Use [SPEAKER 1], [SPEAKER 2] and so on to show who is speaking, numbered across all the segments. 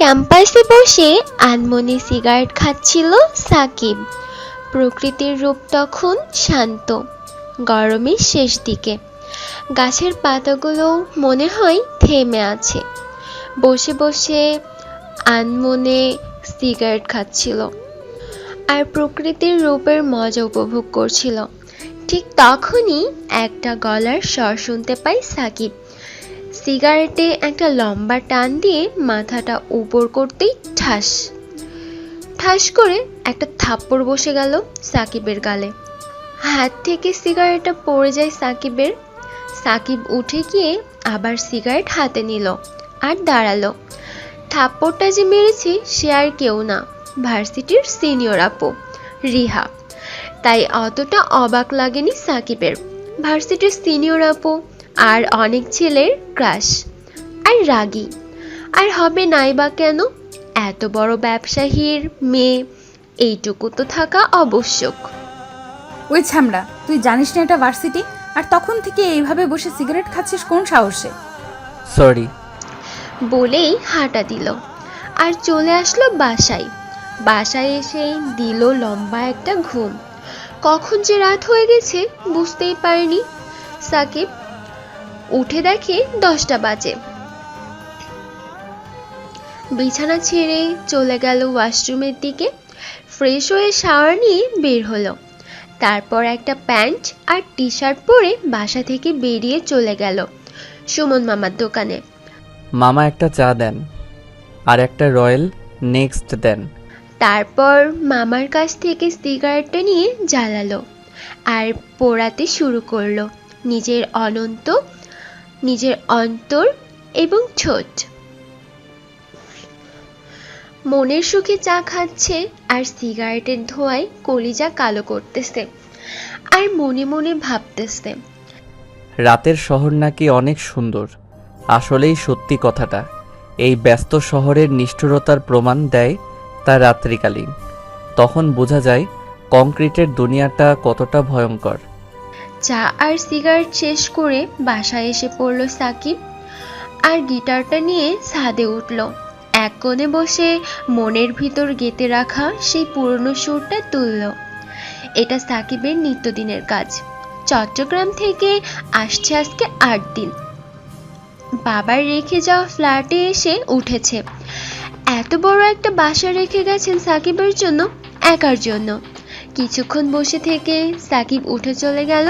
[SPEAKER 1] ক্যাম্পাসে বসে আনমনে সিগারেট খাচ্ছিল সাকিব। প্রকৃতির রূপ তখন শান্ত, গরমের শেষ দিকে। গাছের পাতাগুলো মনে হয় থেমে আছে, বসে বসে আনমনে সিগারেট খাচ্ছিল আর প্রকৃতির রূপের মজা উপভোগ করছিল। ঠিক তখনই একটা গলার স্বর শুনতে পায় সাকিব। সিগারেটে একটা লম্বা টান দিয়ে মাথাটা উপর করতেই ঠাস ঠাস করে একটা থাপ্পড় বসে গেল সাকিবের গালে। হাত থেকে সিগারেটটা পড়ে যায় সাকিবের। সাকিব উঠে গিয়ে আবার সিগারেট হাতে নিল আর দাঁড়ালো। থাপ্পড়টা যে মেরেছে সে আর কেউ না, ভার্সিটির সিনিয়র আপু রিহা। তাই অতটা অবাক লাগেনি সাকিবের। ভার্সিটির সিনিয়র আপু আর অনেক ছেলের ক্রাশ, আর রাগী আর হবে নাই বা কেন, এত বড় ব্যবসায়ীর মেয়ে, এইটুকু তো থাকা আবশ্যক।
[SPEAKER 2] ওই ছামড়া, তুই জানিস না এটা ভার্সিটি? আর তখন থেকে এইভাবে বসে সিগারেট খাচ্ছিস কোন সাহসে?
[SPEAKER 3] সরি।
[SPEAKER 1] বলেই হাঁটা দিল আর চলে আসলো বাসায়। বাসায় এসে দিল লম্বা একটা ঘুম। কখন যে রাত হয়ে গেছে বুঝতেই পারেনি সাকিব। উঠে দেখে 10টা বাজে। বিছানা ছেড়ে চলে গেল ওয়াশরুমের দিকে। ফ্রেশ হয়ে শাওয়ার নিয়ে বের হলো। তারপর একটা প্যান্ট আর টি শার্ট পরে বাসা থেকে বেরিয়ে চলে গেল সুমন মামার দোকানে।
[SPEAKER 3] মামা একটা চা দেন আর একটা রয়্যাল নেক্সট দেন।
[SPEAKER 1] তারপর মামার কাছ থেকে সিগারেটটা নিয়ে জ্বালালো আর পোড়াতে শুরু করলো নিজের অন্তর এবং ঠোঁট। মনের সুখে চা খাচ্ছে আর সিগারেটের ধোঁয়ায় কলিজা কালো করতেছে আর মনে মনে ভাবতেছে,
[SPEAKER 3] রাতের শহর নাকি অনেক সুন্দর। আসলেই সত্যি কথাটা। এই ব্যস্ত শহরের নিষ্ঠুরতার প্রমাণ দেয় তা রাত্রিকালীন। তখন বোঝা যায় কংক্রিটের দুনিয়াটা কতটা ভয়ঙ্কর।
[SPEAKER 1] চা আর সিগারেট শেষ করে বাসায় এসে পড়ল সাকিব আর গিটারটা নিয়ে ছাদে উঠল। এক কোণে বসে মনের ভিতর গেঁথে রাখা সেই পুরনো সুরটা তুলল। এটা সাকিবের নিত্যদিনের কাজ। চট্টগ্রাম থেকে আসছে আজকে 8 দিন। বাবার রেখে যাওয়া ফ্ল্যাটে এসে উঠেছে। এত বড় একটা বাসা রেখে গেছেন সাকিবের জন্য, একার জন্য। কিছুক্ষণ বসে থেকে সাকিব উঠে চলে গেল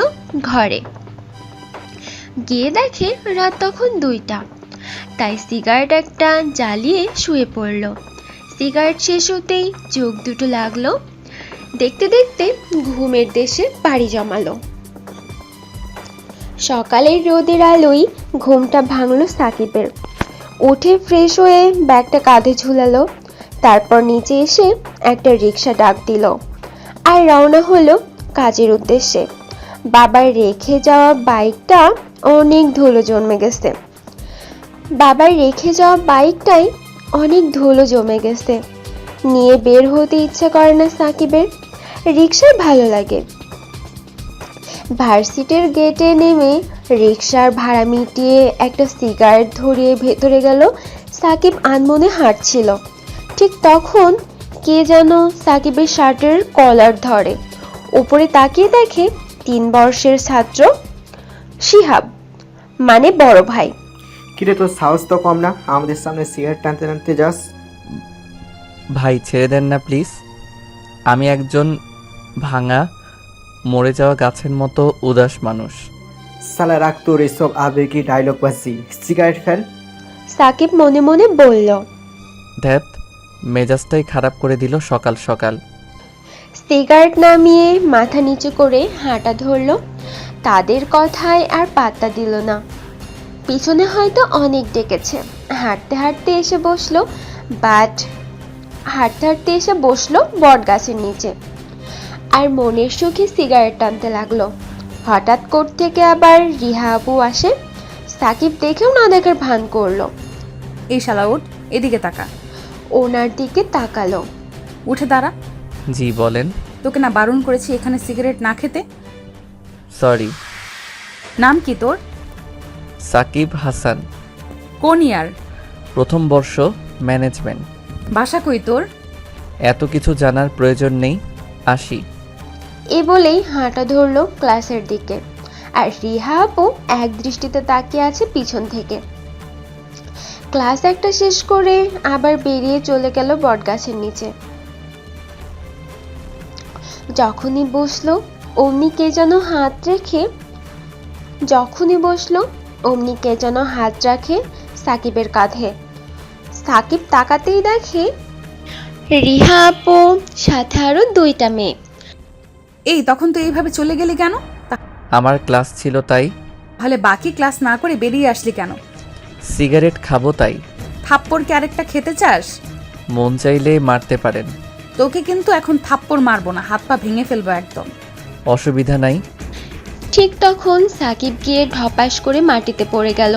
[SPEAKER 1] ঘরে। গিয়ে দেখে রাত তখন 2টা। তাই সিগারেট একটা জ্বালিয়ে শুয়ে পড়ল। সিগারেট শেষ হতেই চোখ দুটো লাগলো। দেখতে দেখতে ঘুমের দেশে পাড়ি জমালো। সকালের রোদের আলোয় ঘুমটা ভাঙল সাকিবের। উঠে ফ্রেশ হয়ে ব্যাগটা কাঁধে ঝুলালো। তারপর নিচে এসে একটা রিক্সা ডাক দিল আর রওনা হলো কাজের উদ্দেশ্যে। বাবার রেখে যাওয়া বাইকটা অনেক ধুলো জমে গেছে। নিয়ে বের হতে ইচ্ছা করে না সাকিবের। রিক্সায় ভালো লাগে। ভার্সিটির গেটে নেমে রিক্সার ভাড়া মিটিয়ে একটা সিগারেট ধরিয়ে ভেতরে গেল। সাকিব আনমনে হাঁটছিল। ঠিক তখন কে যেন সাকিবের শার্টের কলার ধরে। উপরে তাকিয়ে দেখে 3 বর্ষের ছাত্র শিহাব, মানে বড় ভাই।
[SPEAKER 4] কিরে, তোর সাহস তো কম না, আমাদের সামনে সিগারেট টানতে টানতে যাস?
[SPEAKER 3] ভাই ছেড়ে দেন না প্লিজ। আমি একজন ভাঙা মরে যাওয়া গাছের মতো উদাস মানুষ।
[SPEAKER 4] সালা রাখ তোর এসব আবেগী ডায়লগ বাসি, সিগারেট ফেল।
[SPEAKER 1] সাকিব মনে মনে বলল।
[SPEAKER 3] ধ্যাত, মেজাজটাই খারাপ করে দিল সকাল সকাল।
[SPEAKER 1] সিগারেট নামিয়ে মাথা নিচু করে হাঁটা ধরল। তাদের কথায় আর পাত্তা দিল না। পিছনে হয়তো অনেক ডেকেছে। হাঁটতে হাঁটতে এসে বসলো বট গাছের নিচে আর মনের সুখে সিগারেট টানতে লাগলো। হঠাৎ থেকে আবার রিহা আপু আসে। সাকিব দেখেও না দেখার ভান করলো।
[SPEAKER 2] এই শালা উঠ, এদিকে তাকা।
[SPEAKER 1] ওনার দিকে তাকালো।
[SPEAKER 2] উঠে দাঁড়া।
[SPEAKER 3] জি বলেন।
[SPEAKER 2] তোকে না বারণ করেছি এখানে সিগারেট না খেতে?
[SPEAKER 3] সরি।
[SPEAKER 2] নাম কি তোর?
[SPEAKER 3] সাকিব হাসান।
[SPEAKER 2] কোন ইয়ার?
[SPEAKER 3] প্রথম বর্ষ ম্যানেজমেন্ট।
[SPEAKER 2] বাসা কই তোর?
[SPEAKER 3] এত কিছু জানার প্রয়োজন নেই, আসি।
[SPEAKER 1] এ বলেই হাঁটা ধরলো ক্লাসের দিকে, আর রিহা আপু এক দৃষ্টিতে তাকিয়ে আছে পিছন থেকে। ক্লাস একটা শেষ করে আবার বেরিয়ে চলে গেল বটগাছের নিচে। যখনই বসলো অমনি কে যেন হাত রাখে সাকিবের কাঁধে। সাকিব তাকাতেই দেখে রিহা আপু সাথে আরো 2টা মেয়ে।
[SPEAKER 2] এই তখন তো এইভাবে চলে গেলি কেন?
[SPEAKER 3] আমার ক্লাস ছিল তাই।
[SPEAKER 2] তাহলে বাকি ক্লাস না করে বেরিয়ে আসলি কেন?
[SPEAKER 3] সিগারেট খাবো তাই।
[SPEAKER 2] থাপ্পড় কি আরেকটা খেতে চাস?
[SPEAKER 3] মন চাইলে মারতে পারেন।
[SPEAKER 2] তোকে কিন্তু এখন থাপ্পড় মারবো না, হাত পা ভেঙে ফেলবো একদম।
[SPEAKER 3] অসুবিধা নাই।
[SPEAKER 1] ঠিক তখন সাকিব গিয়ে ঢপাস করে মাটিতে পড়ে গেল।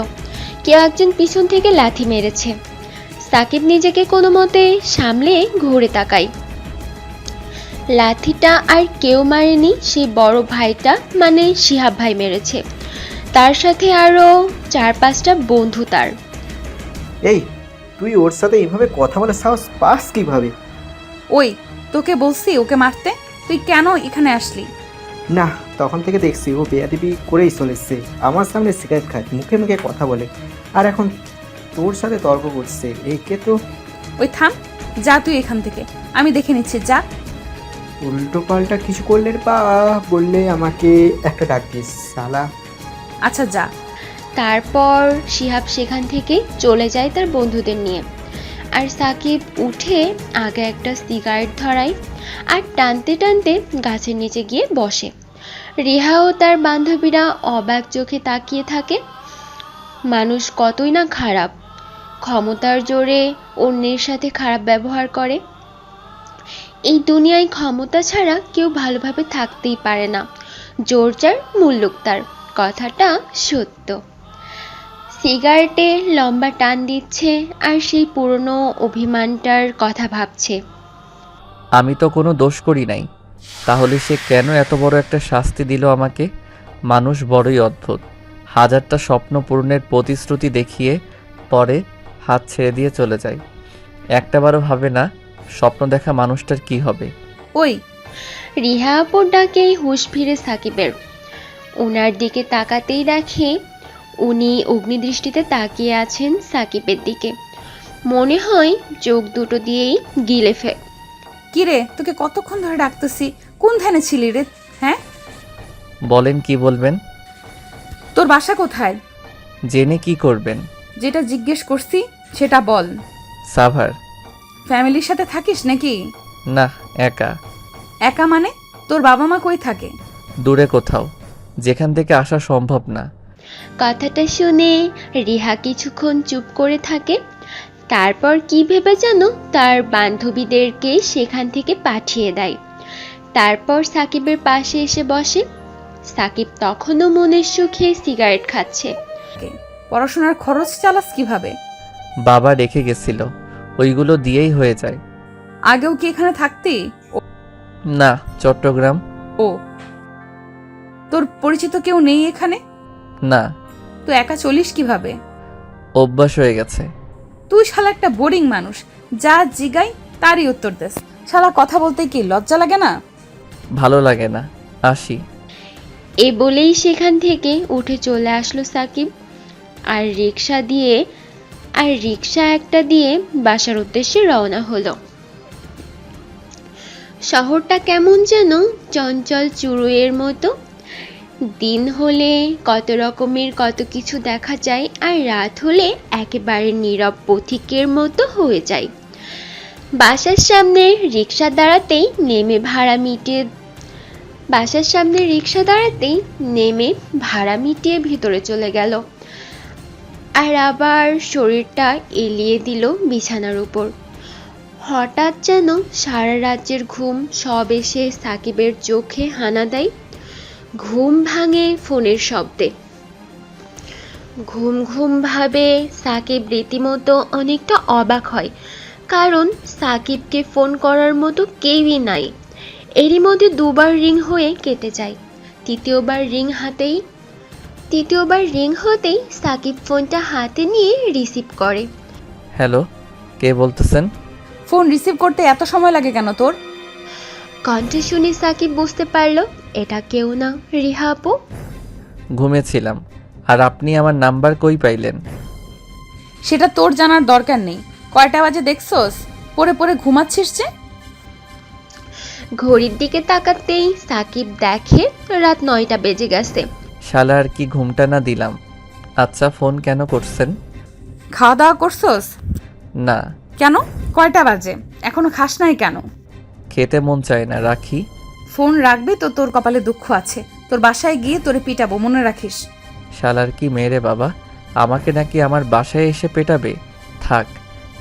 [SPEAKER 1] কেউ একজন পিছন থেকে লাথি মেরেছে। সাকিব নিজেকে কোনো মতে সামলে ঘুরে তাকায়। লাথিটা আর কেউ মারেনি, সেই বড় ভাইটা মানে শিহাব ভাই মেরেছে। তার সাথে আরো 4-5টা বন্ধু তার।
[SPEAKER 4] এই, তুই ওর সাথে এইভাবে কথা বলে সাহস পাস কিভাবে?
[SPEAKER 2] ওই, তোকে বলছি ওকে মারতে, তুই কেন এখানে আসলি?
[SPEAKER 4] না, তখন থেকে দেখছি ও বেয়াদবি করেই চলেছে। আমার সামনে সিগারেট খায়, মুখে মুখে কথা বলে, আর এখন তোর সাথে তর্ক করছে। একে তো
[SPEAKER 2] ওই থাম, যা তুই এখান থেকে, আমি দেখে নিচ্ছি, যা।
[SPEAKER 4] উল্টো পাল্টা কিছু করলে বা বললে আমাকে একটা ডাক দিস শালা।
[SPEAKER 2] আচ্ছা যা।
[SPEAKER 1] তারপর শিহাব সেখান থেকে চলে যায় তার বন্ধুদের নিয়ে, আর সাকিব উঠে আগে একটা সিগারেট ধরায় আর টানতে টানতে গাছের নিচে গিয়ে বসে। রিহা ও তার বান্ধবীরা অবাক চোখে তাকিয়ে থাকে। মানুষ কতই না খারাপ, ক্ষমতার জোরে অন্যের সাথে খারাপ ব্যবহার করে। এই দুনিয়ায় ক্ষমতা ছাড়া কেউ ভালোভাবে থাকতেই পারে না। জোর যার মুল্লুক তার, কথাটা সত্য। সিগারেটে লম্বা টান দিচ্ছে আর সেই পুরনো অভিমানটার কথা ভাবছে।
[SPEAKER 3] আমি তো কোনো দোষ করি নাই, তাহলে সে কেন এত বড় একটা শাস্তি দিল আমাকে? মানুষ বড়ই অদ্ভুত। হাজারটা স্বপ্ন পূরণের প্রতিশ্রুতি দেখিয়ে পরে হাত ছেড়ে দিয়ে চলে যায়। একটাবারও ভাবে না স্বপ্ন দেখা মানুষটার কি হবে।
[SPEAKER 2] ওই,
[SPEAKER 1] রিহা আপুর ডাকেই হুঁশ ফিরে সাকিবের। ওনার দিকে তাকাতেই দেখে উনি অগ্নিদৃষ্টিতে তাকিয়ে আছেন সাকিবের দিকে। মনে হয় চোখ দুটো দিয়েই গিলে
[SPEAKER 2] কি রে, তোকে কতক্ষণ ধরে ডাকতেছি, কোন ধ্যানে ছিলি রে? হ্যাঁ,
[SPEAKER 3] বলেন কি বলবেন?
[SPEAKER 2] তোর বাসা কোথায়?
[SPEAKER 3] জেনে কি করবেন?
[SPEAKER 2] যেটা জিজ্ঞেস করছি সেটা বল।
[SPEAKER 3] সাভার।
[SPEAKER 2] ফ্যামিলির সাথে থাকিস নাকি?
[SPEAKER 3] না, একা।
[SPEAKER 2] একা মানে? তোর বাবা মা কই থাকে?
[SPEAKER 3] দূরে কোথাও, যেখান থেকে আসা সম্ভব না।
[SPEAKER 1] কথাটা শুনে রিহা কিছুক্ষণ চুপ করে থাকে। তারপর কি ভেবে যেন তার বান্ধবীদেরকে সেখান থেকে পাঠিয়ে দেয়। তারপর সাকিবের পাশে এসে বসে। সাকিব তখনও মনের সুখে সিগারেট খাচ্ছে।
[SPEAKER 2] পড়াশোনার খরচ চালাস কিভাবে?
[SPEAKER 3] বাবা রেখে গেছিল, ওইগুলো দিয়েই হয়ে যায়।
[SPEAKER 2] আগেও কি এখানে থাকতি?
[SPEAKER 3] না, চট্টগ্রাম।
[SPEAKER 2] ও, তোর পরিচিত কেউ নেই এখানে?
[SPEAKER 3] না।
[SPEAKER 2] তো একা চলিস কিভাবে?
[SPEAKER 3] অভ্যাস হয়ে গেছে।
[SPEAKER 2] তুই শালা একটা বোরিং মানুষ, যা জিগাই তারই উত্তর দেস। শালা কথা বলতে কি লজ্জা লাগে না?
[SPEAKER 3] ভালো লাগে না, আসি।
[SPEAKER 1] এ বলেই সেখান থেকে উঠে চলে আসলো সাকিব, আর রিক্সা একটা দিয়ে বাসার উদ্দেশ্যে রওনা হলো। শহরটা কেমন যেন চঞ্চল চুড়ুইয়ের মতো। দিন হলে কত রকমের কত কিছু দেখা যায়, আর রাত হলে একেবারে নীরব পথিকের মতো হয়ে যায়। বাসার সামনে রিক্সা দাঁড়াতেই নেমে ভাড়া মিটিয়ে ভিতরে চলে গেল, আর আবার শরীরটা এলিয়ে দিল বিছানার উপর। হঠাৎ যেন সারা রাজ্যের ঘুম সব এসে সাকিবের চোখে হানা দেয়। ঘুম ভাঙে ফোনের শব্দে। ঘুম ঘুম ভাবে সাকিব রীতিমতো অনেকটা অবাক হয়, কারণ সাকিবকে ফোন করার মতো কেউই নাই। এরই মধ্যে 2বার রিং হয়ে কেটে যায়। তৃতীয়বার রিং হতেই সাকিব ফোনটা হাতে নিয়ে রিসিভ করে।
[SPEAKER 3] হ্যালো, কে বলতেছেন?
[SPEAKER 2] ফোন রিসিভ করতে এত সময় লাগে কেন তোর?
[SPEAKER 1] কণ্ঠ শুনে সাকিব বুঝতে পারলো এটা কেউ না, রিহা আপু।
[SPEAKER 3] ঘুমেছিলাম। আর আপনি আমার নাম্বার কই পাইলেন?
[SPEAKER 2] সেটা তোর জানার দরকার নেই। কয়টা বাজে দেখছস? পড়ে পড়ে ঘুমাচ্ছিস যে?
[SPEAKER 1] ঘড়ির দিকে তাকাতেই সাকিব দেখে রাত 9টা বেজে গেছে।
[SPEAKER 3] শালা আর কি ঘুমটা না দিলাম। আচ্ছা, ফোন কেন করছেন?
[SPEAKER 2] খাওয়া দাওয়া করছস?
[SPEAKER 3] না,
[SPEAKER 2] কেন? কয়টা বাজে? এখনো খাস নাই কেন?
[SPEAKER 3] খেতে মন চায় না, রাখি।
[SPEAKER 2] ফোন রাখবি তো তোর কপালে দুঃখ আছে। তোর বাসায় গিয়ে তোরে পিটাবো, মনে রাখিস।
[SPEAKER 3] শালার কি মেরে বাবা, আমাকে নাকি আমার বাসায় এসে পেটাবে? থাক,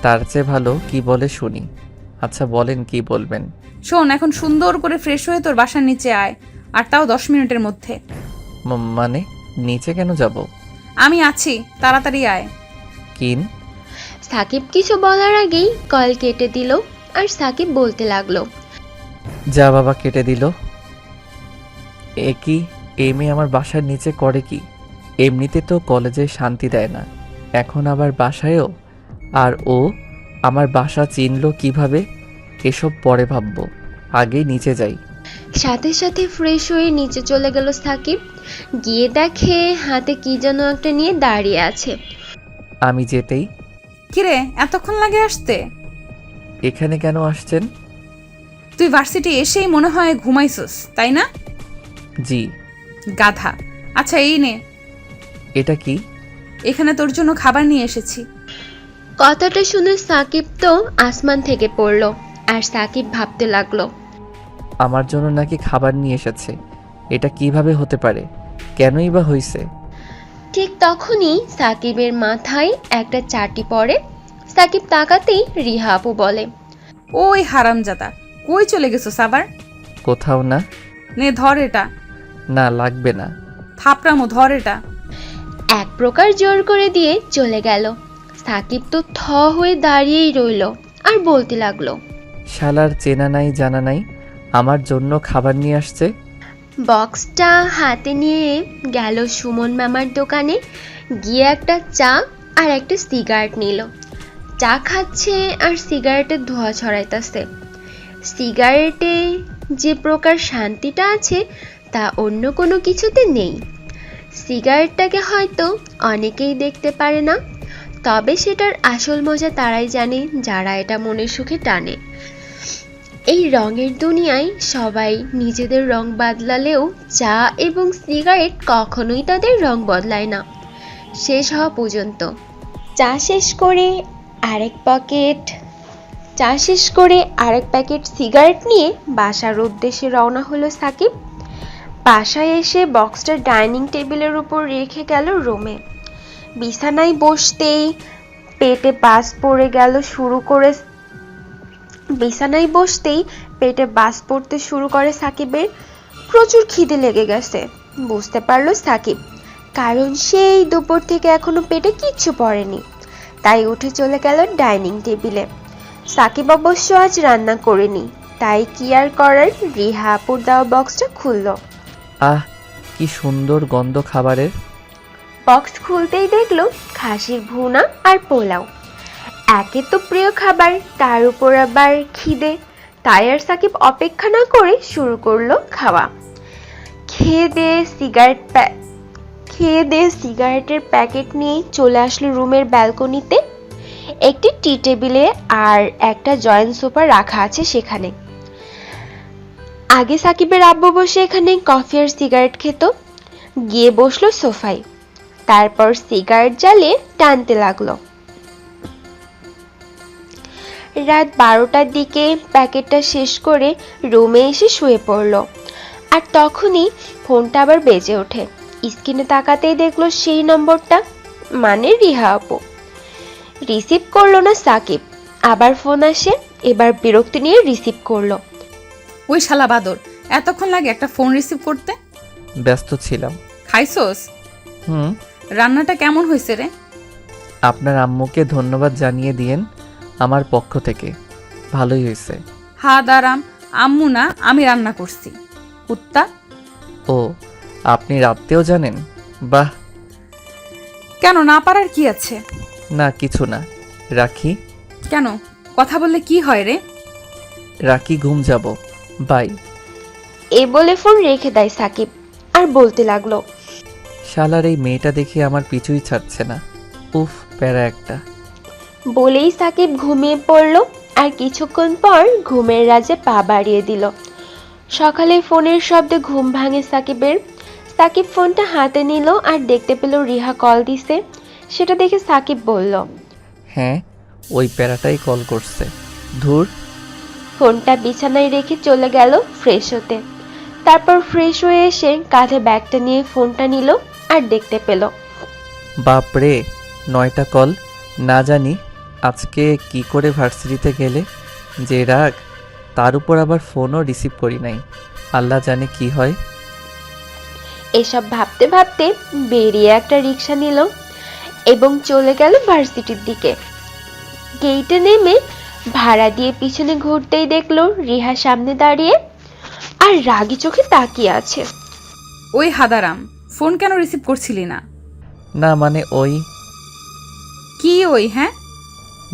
[SPEAKER 3] তার চেয়ে ভালো কি বলে শুনি। আচ্ছা বলেন, কি বলবেন?
[SPEAKER 2] শোন, এখন সুন্দর করে ফ্রেশ হয়ে তোর বাসার নিচে আয়, আর তাও 10 মিনিটের মধ্যে।
[SPEAKER 3] মানে নিচে কেন যাব?
[SPEAKER 2] আমি আছি, তাড়াতাড়ি আয়।
[SPEAKER 3] কিন?
[SPEAKER 1] সাকিব কিছু বলার আগেই কল কেটে দিল। আর সাকিব বলতে লাগলো,
[SPEAKER 3] যা বাবা, কেটে দিল। এ কি, এই মেয়ে আমার বাসার নিচে করে কি? এমনিতে তো কলেজে শান্তি দেয় না, এখন আবার বাসায়ও। আর ও আমার বাসা চিনলো কিভাবে? এসব পরে ভাববো, আগেই নিচে যাই।
[SPEAKER 1] সাথে সাথে ফ্রেশ হয়ে নিচে চলে গেল সাকিব। গিয়ে দেখে হাতে কি যেন একটা নিয়ে দাঁড়িয়ে আছে।
[SPEAKER 3] আমি যেতেই,
[SPEAKER 2] কিরে, এতক্ষণ লাগে আসতে?
[SPEAKER 3] এখানে কেন আসছেন?
[SPEAKER 2] তুই ভার্সিটি এসেই মনে হয় ঘুমাইছস, তাই না?
[SPEAKER 3] জি।
[SPEAKER 2] গাধা। আচ্ছা এই নে,
[SPEAKER 3] এটা কি?
[SPEAKER 2] এখানে তোর জন্য খাবার নিয়ে এসেছি।
[SPEAKER 1] কথাটা শুনে সাকিব তো আসমান থেকে পড়লো। আর সাকিব ভাবতে লাগলো,
[SPEAKER 3] আমার জন্য নাকি খাবার নিয়ে এসেছে? এটা কিভাবে হতে পারে? কেনই বা হইছে?
[SPEAKER 1] ঠিক তখনই সাকিবের মাথায় একটা চাটি পড়ে। সাকিব তাকাতেই রিহা আপু বলে,
[SPEAKER 2] ওই হারামজাদা, কই চলে গেছস আবার?
[SPEAKER 3] কোথাও না।
[SPEAKER 2] নে ধর এটা।
[SPEAKER 3] না, লাগবে না।
[SPEAKER 2] থাপড়ামো, ধর এটা।
[SPEAKER 1] এক প্রকার জোর করে দিয়ে চলে গেল। সাকিব তো থ হয়ে দাঁড়িয়েই রইল আর বলতে লাগলো,
[SPEAKER 3] শালার চেনা নাই জানা নাই, আমার জন্য খাবার নিয়ে আসছে।
[SPEAKER 1] বক্সটা হাতে নিয়ে গেল সুমন মামার দোকানে। গিয়ে একটা চা আর একটা সিগারেট নিল। চা খাচ্ছে আর সিগারেটের ধোঁয়া ছড়াইতেছে। সিগারেটে যে প্রকার শান্তিটা আছে তা অন্য কোনো কিছুতে নেই। সিগারেটটাকে হয়তো অনেকেই দেখতে পারে না, তবে সেটার আসল মজা তারাই জানে যারা এটা মনের সুখে টানে। এই রঙের দুনিয়ায় সবাই নিজেদের রং বদলালেও চা এবং সিগারেট কখনোই তাদের রং বদলায় না, শেষ হওয়া পর্যন্ত। চা শেষ করে আরেক প্যাকেট সিগারেট নিয়ে বাসার উদ্দেশ্যে রওনা হলো সাকিব। বাসায় এসে বক্সটা ডাইনিং টেবিলের উপর রেখে গেল রুমে। বিছানায় বসতেই পেটে বাজ পড়তে শুরু করে সাকিবের। প্রচুর খিদে লেগে গেছে, বুঝতে পারলো সাকিব, কারণ সেই দুপুর থেকে এখনো পেটে কিচ্ছু পড়েনি। তাই উঠে চলে গেল ডাইনিং টেবিলে। সাকিব অবশ্য আজ রান্না করেনি, তাই কি আর করার, রিহা আপুর দেওয়া বক্সটা খুলল।
[SPEAKER 3] আহ, কি সুন্দর গন্ধ খাবারের।
[SPEAKER 1] বক্স খুলতেই দেখলো খাসির ভুনা আর পোলাও। একে তো প্রিয় খাবার, তার উপর আবার খিদে, তাই আর সাকিব অপেক্ষা না করে শুরু করলো খাওয়া। খেয়ে দিয়ে সিগারেটের প্যাকেট নিয়ে চলে আসলো রুমের ব্যালকনিতে। একটি টি টেবিলে আর একটা জয়েন্ট সোফা রাখা আছে সেখানে। আগে সাকিবের আব্বু বসে এখানে কফি আর সিগারেট খেত। গিয়ে বসলো সোফায়, তারপর সিগারেট জ্বালিয়ে টানতে লাগলো। রাত 12টার দিকে প্যাকেটটা শেষ করে রুমে এসে শুয়ে পড়লো। আর তখনই ফোনটা আবার বেজে ওঠে। স্ক্রিনে তাকাতেই দেখলো সেই নম্বরটা, মানে রিহা আপু। রিসিভ করলো না সাকিব। আবার ফোন আসে, এবার বিরক্তি নিয়ে রিসিভ করলো।
[SPEAKER 2] ওই শালা বাদর, এতক্ষণ লাগে একটা ফোন রিসিভ করতে?
[SPEAKER 3] ব্যস্ত ছিলাম।
[SPEAKER 2] খাইছস?
[SPEAKER 3] হুম।
[SPEAKER 2] রান্নাটা কেমন হয়েছে রে?
[SPEAKER 3] আপনার আম্মুকে ধন্যবাদ জানিয়ে দিয়েন আমার পক্ষ থেকে, ভালোই হয়েছে।
[SPEAKER 2] হা দারাম, আম্মু না, আমি রান্না করছি। কুত্তা।
[SPEAKER 3] ও, আপনি রাত্রেও জানেন? বাহ।
[SPEAKER 2] কেন, না পারার কি আছে?
[SPEAKER 3] না, কিছু না, রাখি।
[SPEAKER 2] কেন, কথা বললে কি হয় রে?
[SPEAKER 3] রাকি, ঘুম যাব, বাই।
[SPEAKER 1] এই বলে ফোন রেখে দেয় সাকিব আর বলতে লাগলো,
[SPEAKER 3] শালার এই মেয়েটা দেখে আমার পিছুই ছাড়ছে না। উফ, প্যারা একটা।
[SPEAKER 1] বলেই সাকিব ঘুমিয়ে পড়ল। আর কিছুক্ষণ পর ঘুমের রাজে পা বাড়িয়ে দিল। সকালে ফোনের শব্দে ঘুম ভাঙে সাকিবের। সাকিব ফোনটা হাতে নিল আর দেখতে পেল রিহা কল দিছে। সেটা দেখে সাকিব বলল,
[SPEAKER 3] হ্যাঁ, ওই প্যারাটাই কল করছে। ধুর।
[SPEAKER 1] ফোনটা বিছানায় রেখে চলে গেল ফ্রেশ হতে। তারপর ফ্রেশ হয়ে এসে কাঁধে ব্যাগটা নিয়ে ফোনটা নিল আর দেখতে পেল
[SPEAKER 3] বাপরে, 9টা কল। না জানি আজকে কি করে ভার্সিটিতে গেলে যে রাগ, তার উপর আবার ফোনও রিসিভ করি নাই। আল্লাহ জানে কি হয়।
[SPEAKER 1] এসব ভাবতে ভাবতে বেরিয়ে একটা রিক্সা নিল এবং চলে গেল ভার্সিটির দিকে। গেটে নেমে ভাড়া দিয়ে পিছনে ঘুরতেই দেখলো রিহা সামনে দাঁড়িয়ে আর রাগী চোখে তাকিয়ে আছে।
[SPEAKER 2] ওই হাদারাম, ফোন কেন রিসিভ করছিলি না?
[SPEAKER 3] না মানে ওই
[SPEAKER 2] কি ওই? হ্যাঁ,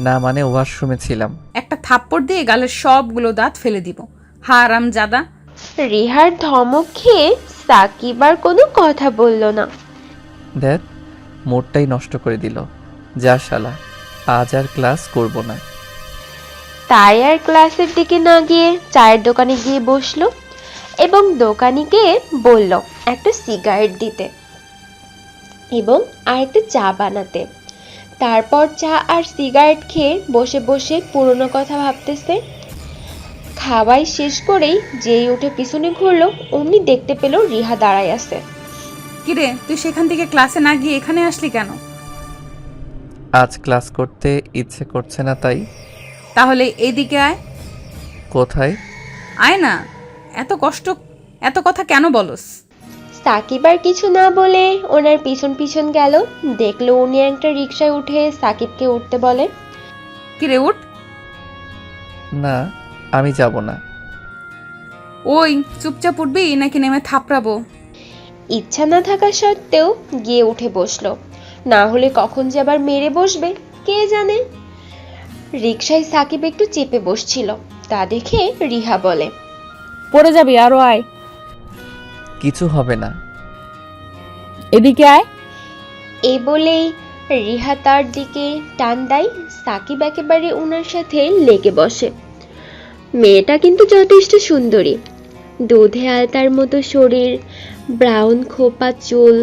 [SPEAKER 3] না মানে ওয়াশরুমে ছিলাম।
[SPEAKER 2] একটা থাপ্পড় দিয়ে গালের সবগুলো দাঁত ফেলে দিব, হারাম জাদা।
[SPEAKER 1] রিহার ধমক খেয়ে সাকিব আর কোনো কথা বলল না।
[SPEAKER 3] দেখ, মোডটাই নষ্ট করে দিল। যা শালা, আজ আর ক্লাস করব না।
[SPEAKER 1] তাই আর ক্লাসের দিকে না গিয়ে চায়ের দোকানে গিয়ে বসলো এবং দোকানিকে বলল একটা সিগারেট দিতে এবং আরেকটা চা বানাতে। তারপর চা আর সিগারেট খেয়ে বসে বসে পুরনো কথা ভাবতেছে। খাওয়াই শেষ করেই যেই উঠে পিছনে ঘুরলো অমনি দেখতে পেল রিহা দাঁড়ায় আছে।
[SPEAKER 2] কিরে, তুই সেখান থেকে ক্লাসে না গিয়ে এখানে আসলি কেন?
[SPEAKER 3] আজ ক্লাস করতে ইচ্ছে করছে না তাই।
[SPEAKER 2] তাহলে এদিকে আয়।
[SPEAKER 3] কোথায়?
[SPEAKER 2] আয় না, এত কথা কেন বলস?
[SPEAKER 1] সাকিব আর কিছু না বলে ওনার পিছন পিছন গেল। দেখলো উনি একটা রিকশায় উঠে সাকিবকে উঠতে বলে।
[SPEAKER 2] কিরে উঠ।
[SPEAKER 3] না, আমি যাব না।
[SPEAKER 2] ওই চুপচাপ উঠবি নাকি নেমে থাপড়াবো?
[SPEAKER 1] ইচ্ছা না থাকা সত্ত্বেও গিয়ে উঠে বসলো। না হলে কখন যে আবার মেরে বসবে কে জানে। রিকশায় সাকিব একটু চেপে বসছিল, তা দেখে রিহা বলে,
[SPEAKER 5] পড়ে যাবি, আরো আয়।
[SPEAKER 3] কিছু হবে না।
[SPEAKER 5] এদিকে আয়।
[SPEAKER 1] এই বলেই রিহা তার দিকে টান দেয়। সাকিব একেবারে ওনার সাথে লেগে বসে। মেয়েটা কিন্তু যথেষ্ট সুন্দরী, দুধে আলতার মতো শরীর, ব্রাউন খোপা চুল,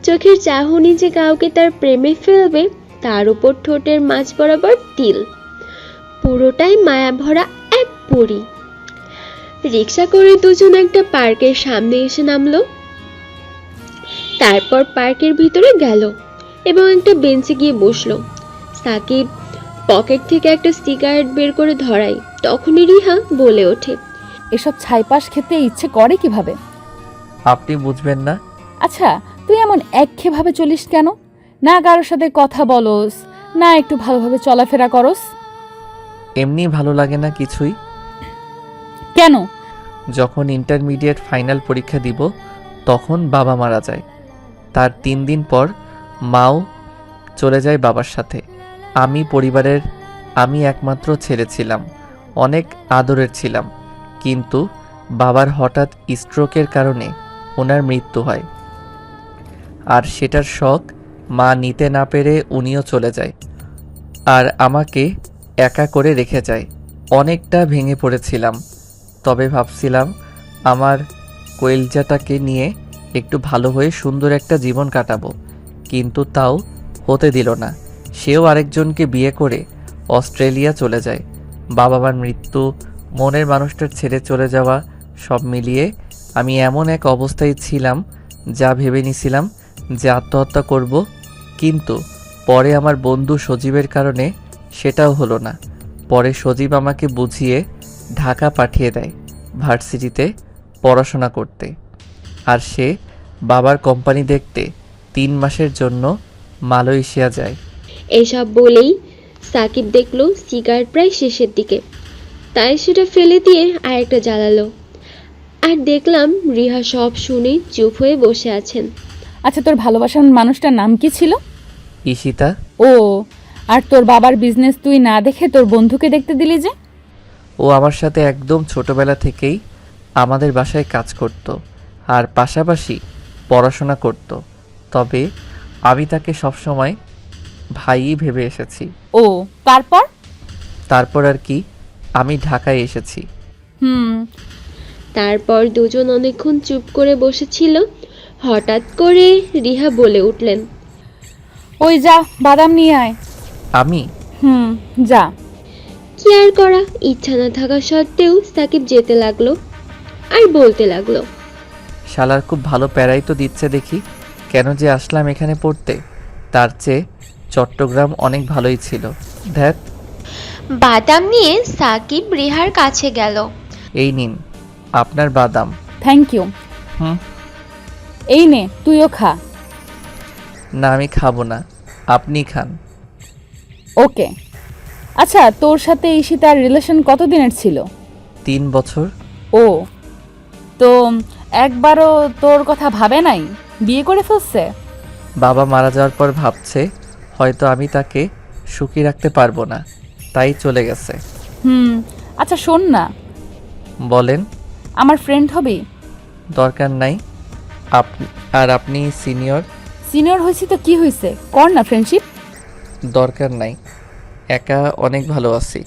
[SPEAKER 1] চোখের চাহনি যে কাউকে তার প্রেমে ফেলবে, তার উপর ঠোঁটের মাঝ বরাবর তিল, পুরোটাই মায়া ভরা এক পরী। রিক্সা করে দুজন একটা পার্কের সামনে এসে নামলো। তারপর পার্কের ভিতরে গেল এবং একটা বেঞ্চে গিয়ে বসলো। সাকিব পকেট থেকে একটা সিগারেট বের করে ধরায়, তখনই রিহা বলে ওঠে,
[SPEAKER 5] এসব ছাইপাশ খেতে ইচ্ছে করে কিভাবে?
[SPEAKER 3] আপনি বুঝবেন না।
[SPEAKER 5] আচ্ছা, তুই এমন একঘেয়েভাবে চলিস কেন? না কারোর সাথে কথা বলস, না একটু ভালোভাবে চলাফেরা করস।
[SPEAKER 3] এমনি ভালো লাগে না কিছুই।
[SPEAKER 5] কেন?
[SPEAKER 3] যখন ইন্টারমিডিয়েট ফাইনাল পরীক্ষা দিব তখন বাবা মারা যায়। তার 3 দিন পর মাও চলে যায় বাবার সাথে। আমি একমাত্র ছেলে ছিলাম, অনেক আদরের ছিলাম। কিন্তু বাবার হঠাৎ স্ট্রোকের কারণে ওনার মৃত্যু হয়। আর সেটার শখ মা নিতে না পেরে উনিও চলে যায় আর আমাকে একা করে রেখে যায়। অনেকটা ভেঙে পড়েছিলাম, তবে ভাবছিলাম আমার কইলজাটাকে নিয়ে একটু ভালো হয়ে সুন্দর একটা জীবন কাটাবো, কিন্তু তাও হতে দিল না। সেও আরেকজনকে বিয়ে করে অস্ট্রেলিয়া চলে যায়। বাবা মার মৃত্যু, মনের মানুষটার ছেড়ে চলে যাওয়া, সব মিলিয়ে আমি এমন এক অবস্থায় ছিলাম যা ভেবে নিছিলাম যে আত্মহত্যা করব, কিন্তু পরে আমার বন্ধু সজীবের কারণে সেটাও হলো না। পরে সজীব আমাকে বুঝিয়ে ঢাকা পাঠিয়ে দেয় ভার্সিটিতে পড়াশোনা করতে। আর সে বাবার কোম্পানি দেখতে 3 মাসের জন্য মালয়েশিয়া যায়।
[SPEAKER 1] এসব বলেই সাকিব দেখলো সিগারেট প্রায় শেষের দিকে, তাই সেটা ফেলে দিয়ে আরেকটা জ্বালালো। আর দেখলাম রিহা সব শুনে চুপ হয়ে বসে আছেন।
[SPEAKER 5] আচ্ছা, তোর ভালোবাসার মানুষটার নাম কি ছিল?
[SPEAKER 3] ঈশিতা।
[SPEAKER 5] ও আর তোর বাবার বিজনেস তুই না দেখে তোর বন্ধুকে দেখতে দিলি যে?
[SPEAKER 3] ও আমার সাথে একদম ছোটবেলা থেকেই আমাদের বাসায় কাজ করত আর পাশাপাশি পড়াশোনা করত। তবে আমি তাকে সবসময় ভাইই ভেবে এসেছি।
[SPEAKER 5] ও, তারপর?
[SPEAKER 3] তারপর আর কি, আমি ঢাকায় এসেছি।
[SPEAKER 5] হুম।
[SPEAKER 1] তারপর দুজন অনেকক্ষণ চুপ করে বসেছিল। হঠাৎ করে রিহা বলে উঠলেন,
[SPEAKER 5] ওই যা, বাদাম নিয়ে আয়।
[SPEAKER 3] আমি
[SPEAKER 5] হুম, যা।
[SPEAKER 1] কি আর করা, ইচ্ছা না থাকা সত্ত্বেও সাকিব যেতে লাগলো আর বলতে লাগলো,
[SPEAKER 3] শালার খুব ভালো প্যারাই তো দিচ্ছে দেখি। কেন যে আসলাম এখানে পড়তে, তার চেয়ে চট্টগ্রাম অনেক ভালোই ছিল। ধ্যাত।
[SPEAKER 1] বাদাম নিয়ে সাকিব রিহার কাছে গেল।
[SPEAKER 3] এই নিন আপনার বাদাম।
[SPEAKER 5] Thank you.
[SPEAKER 3] হুম।
[SPEAKER 5] এই নে, তুইও খা।
[SPEAKER 3] না আমি খাবো না, আপনি খান।
[SPEAKER 5] ওকে। আচ্ছা, তোর সাথে ঈশিতার রিলেশন কতদিনের ছিল?
[SPEAKER 3] 3 বছর।
[SPEAKER 5] ও, তো একবারও তোর কথা ভাবে নাই? বিয়ে করে ফেলছে?
[SPEAKER 3] বাবা মারা যাওয়ার পর ভাবছে হয়তো আমি তাকে সুখী রাখতে পারবো না, তাই চলে গেছে।
[SPEAKER 5] হুম। আচ্ছা শোন না,
[SPEAKER 3] বলেন।
[SPEAKER 5] আমার ফ্রেন্ড হবি?
[SPEAKER 3] দরকার নাই, আপনি সিনিয়র।
[SPEAKER 5] সিনিয়র হয়েছি তো কি হয়েছে, কর না ফ্রেন্ডশিপ।
[SPEAKER 3] দরকার নাই, একা অনেক ভালো আছি।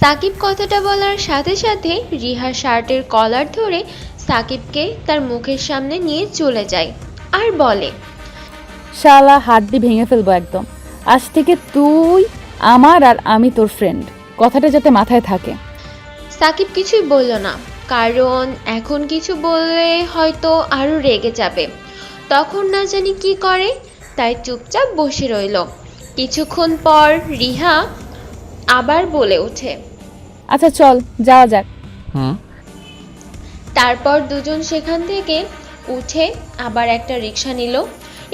[SPEAKER 1] সাকিব কথাটা বলার সাথে সাথে রিহা শার্টের কলার ধরে সাকিবকে তার মুখের সামনে নিয়ে চলে যায় আর বলে,
[SPEAKER 5] শালা হাড্ডি ভেঙে ফেলবো একদম। আজ থেকে তুই আমার আর আমি তোর ফ্রেন্ড, কথাটা যাতে মাথায় থাকে।
[SPEAKER 1] সাকিব কিছুই বলল না, কারণ এখন কিছু বললে হয়তো আরো রেগে যাবে। তখন না জানি কি করে, তাই চুপচাপ বসে রইল। কিছুক্ষণ পর রিহা আবার বলে ওঠে,
[SPEAKER 5] আচ্ছা চল যাওয়া যাক।
[SPEAKER 3] হুম।
[SPEAKER 1] তারপর দুজন সেখান থেকে উঠে আবার একটা রিক্সা নিল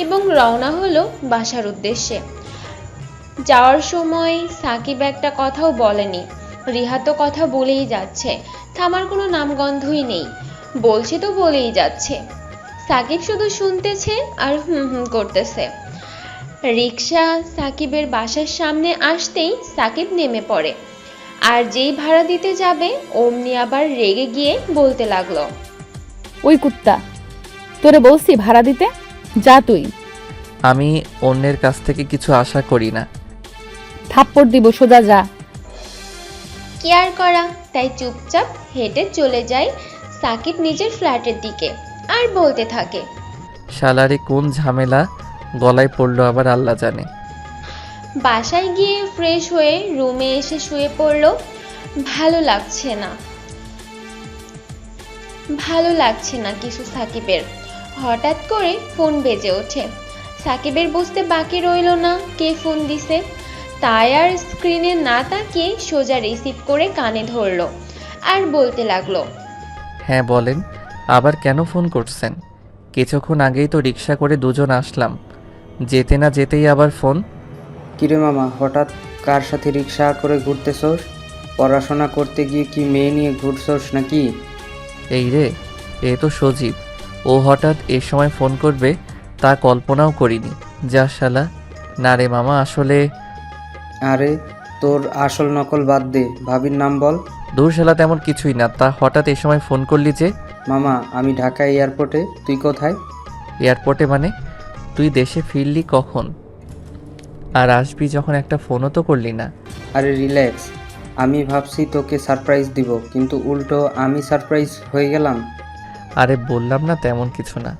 [SPEAKER 1] এবং রওনা হলো বাসার উদ্দেশ্যে। যাওয়ার সময় সাকিব একটা কথাও বলেনি। রিহা তো কথা বলেই যাচ্ছে, থামার কোনো নামগন্ধই নেই। বলছে তো বলেই যাচ্ছে। সাকিব শুধু শুনতেছে আর হুম হুম করতেছে। রিক্সা সাকিবের বাসার সামনে আসতেই সাকিব নেমে পড়ে, আর যেই ভাড়া দিতে যাবে অমনি আবার রেগে গিয়ে বলতে লাগলো,
[SPEAKER 5] ওই কুত্তা, তোরে বলছি ভাড়া দিতে, যা তুই।
[SPEAKER 3] আমি অন্যের কাছ থেকে কিছু আশা করি না।
[SPEAKER 5] থাপ্পড় দিব, সোজা যা।
[SPEAKER 1] কি আর করা, তাই চুপচাপ হেঁটে চলে যায় সাকিব নিজের ফ্ল্যাটের দিকে আর বলতে থাকে,
[SPEAKER 3] শালারে কোন ঝামেলা গলায় পড়লো আবার আল্লাহ জানে।
[SPEAKER 1] বাসায় গিয়ে ফ্রেশ হয়ে রুমে এসে শুয়ে পড়লো। ভালো লাগছে না, ভালো লাগছে না কিছু সাকিবের। হঠাৎ করে ফোন বেজে ওঠে। সাকিবের বুঝতে বাকি রইল না কে ফোন দিছে, তাই আর স্ক্রিনে না তাকিয়ে সোজা রিসিভ করে কানে ধরলো আর বলতে লাগলো,
[SPEAKER 3] হ্যাঁ বলেন, আবার কেন ফোন করছেন? কিছুক্ষণ আগেই তো রিক্সা করে দুজন আসলাম, যেতে না যেতেই আবার ফোন।
[SPEAKER 6] কিরে মামা, হঠাৎ কার সাথে রিক্সা করে ঘুরতেছস? পড়াশোনা করতে গিয়ে কি মেয়ে নিয়ে ঘুরছস নাকি?
[SPEAKER 3] এই রে, এ তো সজীব। ও হঠাৎ এ সময় ফোন করবে তা কল্পনাও করিনি। যা শালা। না রে মামা, আসলে
[SPEAKER 6] আরে তোর আসল নকল বাদ দে, ভাবির নাম বল।
[SPEAKER 3] দূর শালা, তেমন কিছুই না। তা হঠাৎ এ সময় ফোন করলি যে?
[SPEAKER 6] মামা, আমি ঢাকা এয়ারপোর্টে, তুই কোথায়?
[SPEAKER 3] এয়ারপোর্টে মানে? তুই দেশে ফিরলি কখন? আর আসবি যখন, একটা ফোনও তো করলি না।
[SPEAKER 6] আরে রিল্যাক্স, আমি ভাবছি তোকে সারপ্রাইজ দিব, কিন্তু উল্টো আমি সারপ্রাইজ হয়ে গেলাম।
[SPEAKER 3] আরে বললাম না তেমন কিছু না।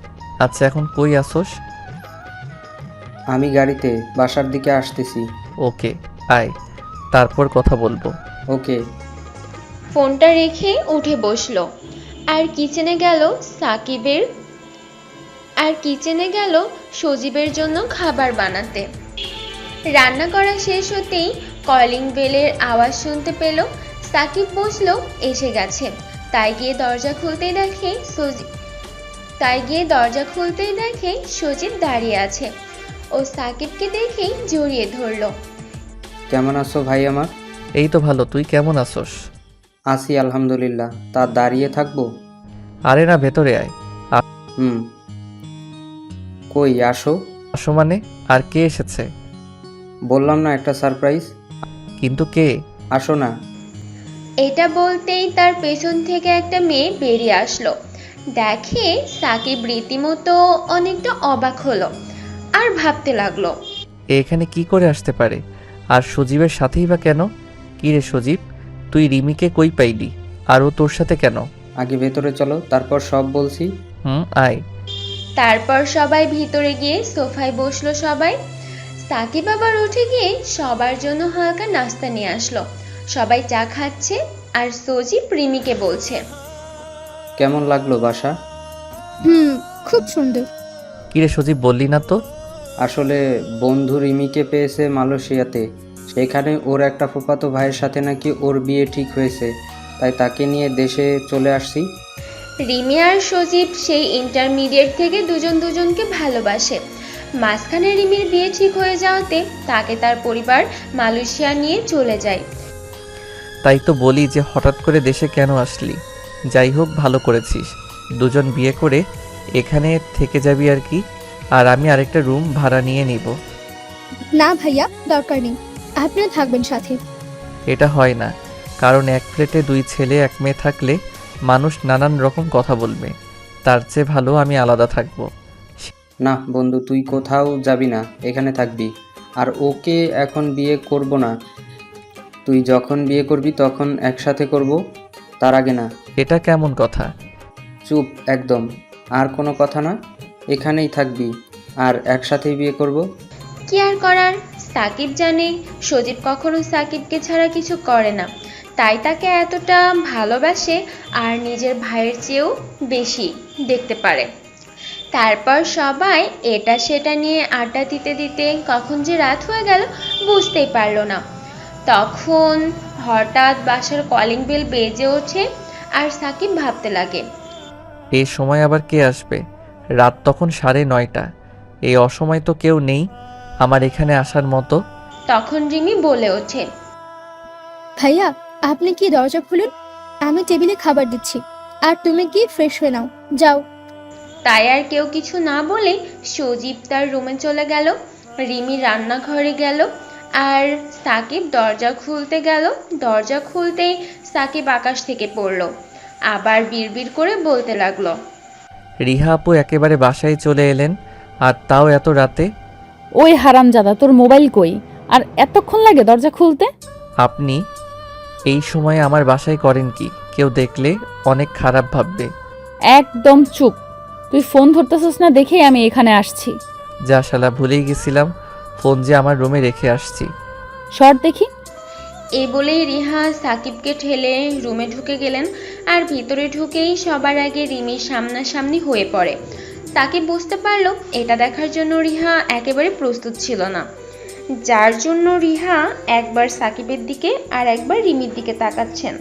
[SPEAKER 3] আচ্ছা এখন কই আসোস?
[SPEAKER 6] আমি গাড়িতে বাসার দিকে আসতেছি।
[SPEAKER 3] ওকে, আয়, তারপর কথা বলবো।
[SPEAKER 6] ওকে।
[SPEAKER 1] ফোনটা রেখে উঠে বসলো আর কিচেনে গেল সজীবের জন্য খাবার বানাতে। রান্না করা শেষ হতেই কলিং বেলের আওয়াজ শুনতে পেল। সাকিব বসলো এসে গেছে, তাই গিয়ে দরজা খুলতেই দেখে সজীব দাঁড়িয়ে আছে। ও সাকিবকে দেখেই জড়িয়ে ধরলো।
[SPEAKER 6] কেমন আছো ভাই আমার?
[SPEAKER 3] এই তো ভালো, তুই কেমন আসোস?
[SPEAKER 6] আছি আলহামদুলিল্লাহ। তা দাঁড়িয়ে থাকবো?
[SPEAKER 3] আরে না, ভেতরে আয়।
[SPEAKER 6] কই আসো।
[SPEAKER 3] আসো মানে? আর কে এসেছে?
[SPEAKER 6] বললাম না একটা সারপ্রাইজ।
[SPEAKER 3] কিন্তু কে?
[SPEAKER 6] আসো না।
[SPEAKER 1] এটা বলতেই তার পেছন থেকে একটা মেয়ে বেরিয়ে আসলো। দেখে সাকিব রীতিমতো অনেকটা অবাক হলো আর ভাবতে লাগলো,
[SPEAKER 3] এখানে কি করে আসতে পারে? আর সজীবের সাথেই বা কেন? কি রে সজীব, তুই রিমিকে কই পাইলি? আর ও তোর সাথে কেন?
[SPEAKER 6] আগে ভেতরে চলো, তারপর সব বলছি।
[SPEAKER 3] আয়।
[SPEAKER 1] তারপর সবাই ভিতরে গিয়ে সোফায় বসলো সবাই। সাকিব আবার উঠে গিয়ে সবার জন্য হালকা নাস্তা নিয়ে আসলো। সবাই চা খাচ্ছে আর সজীব রিমিকে বলছে,
[SPEAKER 6] কেমন লাগলো বাসা?
[SPEAKER 7] খুব সুন্দর।
[SPEAKER 3] কি রে সজীব, বললি না তো?
[SPEAKER 6] আসলে বন্ধু রিমিকে পেয়েছে মালয়েশিয়াতে। সেখানে ওর একটা ফুফাতো ভাইয়ের সাথে নাকি ওর বিয়ে ঠিক হয়েছে, তাই তাকে নিয়ে দেশে চলে আসছি।
[SPEAKER 1] রিমি আর সজীব সেই ইন্টারমিডিয়েট থেকে দুজন দুজনকে ভালোবাসে। মাঝখানে রিমির বিয়ে ঠিক হয়ে যাওয়াতে তাকে তার পরিবার মালয়েশিয়া নিয়ে চলে যায়।
[SPEAKER 3] তাই তো বলি যে হঠাৎ করে দেশে কেন আসলি। যাই হোক, ভালো করেছিস। দুজন বিয়ে করে এখানে থেকে যাবি আর কি। আর আমি আরেকটা রুম ভাড়া নিয়ে নিব।
[SPEAKER 7] না ভাইয়া, দরকার নেই, আপনিও থাকবেন সাথে।
[SPEAKER 3] এটা হয় না, কারণ এক ফ্ল্যাটে দুই ছেলে এক মেয়ে থাকলে মানুষ নানান রকম কথা বলবে। তার চেয়ে ভালো আমি আলাদা থাকবো।
[SPEAKER 6] না বন্ধু, তুই কোথাও যাবি না, এখানে থাকবি। আর ওকে এখন বিয়ে করব না, তুই যখন বিয়ে করবি তখন একসাথে করব, তার আগে না।
[SPEAKER 3] এটা কেমন কথা?
[SPEAKER 6] চুপ একদম, আর কোনো কথা না, এখানেই থাকবি আর একসাথেই বিয়ে করব।
[SPEAKER 1] কি আর করার, সাকিব জানে সজীব কখনো সাকিবকে ছাড়া কিছু করে না, তাই তাকে এতটা ভালোবাসে আর নিজের ভাইয়ের চেয়েও বেশি দেখতে পারে। তারপর সবাই এটা সেটা নিয়ে আড্ডা দিতে দিতে কখন যে রাত হয়ে গেল বুঝতেই পারলো না। তখন হঠাৎ বাসার কলিং বেল বেজে ওঠে আর সাকিব ভাবতে লাগে,
[SPEAKER 3] এই সময় আবার কে আসবে? রাত তখন 9:30। এই অসময় তো কেউ নেই আমার এখানে আসার মতো।
[SPEAKER 1] তখন রিমি বলে ওঠে,
[SPEAKER 7] ভাইয়া, আপনি কি দরজা খুলুন, আমি টেবিলে খাবার দিচ্ছি, আর তুমি কি ফ্রেশ হয়ে নাও, যাও।
[SPEAKER 1] তাই আর কেউ কিছু না বলে সজীব তার রুমে চলে গেল। রিমি রান্নাঘরে গেল আর সাকিব দরজা খুলতে গেল। দরজা খুলতেই সাকিব আকাশ থেকে পড়লো, আবার বিড়বিড় করে বলতে লাগলো,
[SPEAKER 3] রিহা আপু একেবারে বাসায় চলে এলেন, আর তাও এত রাতে।
[SPEAKER 5] ওই হারামজাদা, তোর মোবাইল কই? আর এতক্ষণ লাগে দরজা খুলতে?
[SPEAKER 3] আপনি এই সময়ে আমার বাসায় করেন কি? কেউ দেখলে অনেক খারাপ ভাববে।
[SPEAKER 5] একদম চুপ, তুই ফোন ধরতেছিস না দেখেই আমি এখানে আসছি।
[SPEAKER 3] যা শালা, ভুলেই গেছিলাম ফোন যে আমার রুমে রেখে আসছি।
[SPEAKER 5] শর্ট দেখি।
[SPEAKER 1] এই বলেই রিহা সাকিবকে ঠেলে রুমে ঢুকে গেলেন আর ভিতরে ঢুকেই সবার আগে রিমির সামনাসামনি হয়ে পড়ে। সাকিব বুঝতে পারলো এটা দেখার জন্য রিহা একেবারে প্রস্তুত ছিল না, যার জন্য রিহা একবার সাকিবের দিকে আর একবার রিমির দিকে তাকাচ্ছেন।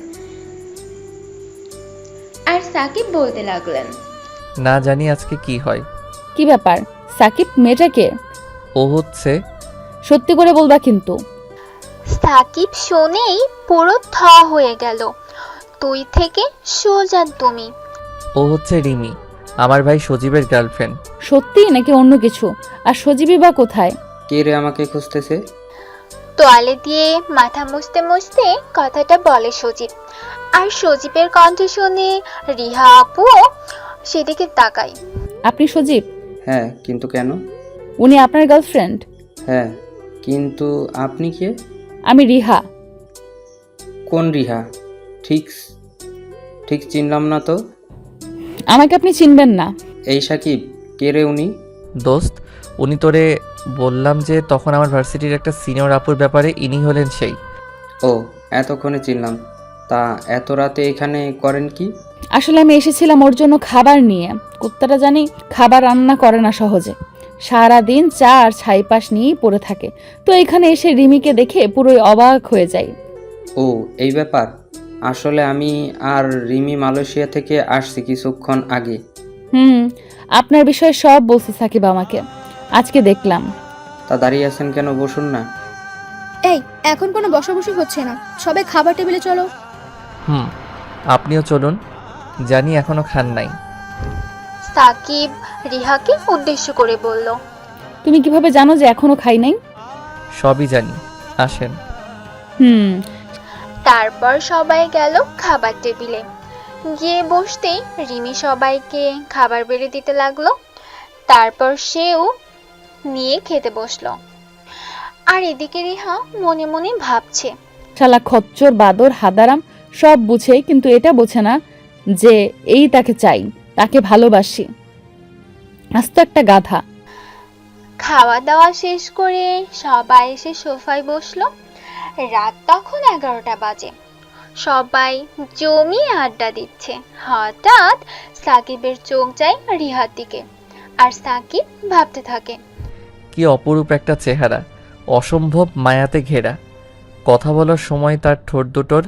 [SPEAKER 1] আর সাকিব বলতে লাগলেন,
[SPEAKER 3] না জানি আজকে কি হয়।
[SPEAKER 5] কি ব্যাপার সাকিব, মেয়েটাকে?
[SPEAKER 3] ও হচ্ছে
[SPEAKER 5] সত্যি করে বলবা কিন্তু।
[SPEAKER 1] সাকিব শুনেই পুরো থ হয়ে গেল। তুই থেকে সোজা তুমি।
[SPEAKER 3] ও হচ্ছে রিমি, আমার ভাই সজীবের গার্লফ্রেন্ড।
[SPEAKER 5] সত্যি নাকি অন্য কিছু? আর সজীবী বা কোথায়?
[SPEAKER 6] কে রে আমাকে খুঁজতেছে?
[SPEAKER 1] তোয়ালে দিয়ে মাথা মুছতে মুছতে কথাটা বলে সজীব। আর সজীবের কণ্ঠ শুনে রিহা আপুও সেদিকে তাকায়।
[SPEAKER 5] আপনি সজীব?
[SPEAKER 6] হ্যাঁ, কিন্তু কেন?
[SPEAKER 5] উনি আপনার গার্লফ্রেন্ড?
[SPEAKER 6] হ্যাঁ, কিন্তু আপনি কে?
[SPEAKER 5] আমি রিহা।
[SPEAKER 6] কোন রিহা? ঠিক ঠিক চিনলাম না তো।
[SPEAKER 5] আমাকে আপনি চিনবেন না।
[SPEAKER 6] এই সাকিব, কে রে উনি?
[SPEAKER 3] দোস্ত, উনি তোরে বললাম যে তখন আমার ভার্সিটির একটা সিনিয়র আপুর ব্যাপারে, ইনি হলেন সেই।
[SPEAKER 6] ও, এতক্ষণে চিনলাম। তা এত রাতে এখানে করেন কি?
[SPEAKER 5] আসলে আমি এসেছিলাম ওর জন্য খাবার নিয়ে। কুত্তাটা জানি খাবার রান্না করে না সহজে, সারাদিন চা আর ছাইপাশ নিয়েই পড়ে থাকে। তো এখানে এসে রিমিকে দেখে পুরোই অবাক হয়ে যাই।
[SPEAKER 6] ও, এই ব্যাপার। আসলে আমি আর রিমি মালয়েশিয়া থেকে আসছি কিছুক্ষণ আগে।
[SPEAKER 5] আপনার বিষয়ে সব বলছে সাকিব আমাকে, আজকে দেখলাম।
[SPEAKER 6] তা দাঁড়িয়ে আছেন কেন? বসুন না।
[SPEAKER 7] এই, এখন কোনো বসাবসি হচ্ছে না, সবাই খাবার টেবিলে চলো।
[SPEAKER 3] আপনিও চলুন, জানি এখনো খান নাই।
[SPEAKER 1] সাকিব রিহাকে উদ্দেশ্য করে বলল,
[SPEAKER 5] তুমি কিভাবে জানো যে এখনো খাই নাই?
[SPEAKER 3] সবই জানি, আসেন।
[SPEAKER 5] হুম।
[SPEAKER 1] তারপর সবাই গেল খাবার টেবিলে। গিয়ে বসতেই রিমি সবাইকে খাবার বেড়ে দিতে লাগলো। তারপর সেও নিয়ে খেতে বসলো। আর এদিকে রিহা মনে মনে ভাবছে,
[SPEAKER 5] শালা খচ্চর বাদর হাদারাম সব বুঝে, কিন্তু এটা বোঝে না যে এই তাকে চাই, তাকে ভালোবাসি। আস্ত একটা গাধা।
[SPEAKER 1] খাওয়া দাওয়া শেষ করে সবাই এসে সোফায় বসলো। রাত তখন 11টা বাজে। সবাই জমিয়ে আড্ডা দিচ্ছে। হঠাৎ সাকিবের চোখ যায় রিহার দিকে, আর সাকিব ভাবতে থাকে,
[SPEAKER 3] কি অপরূপ একটা চেহারা, অসম্ভব মায়াতে ঘেরা। কথা বলার সময় তার ঠোঁট দুটোর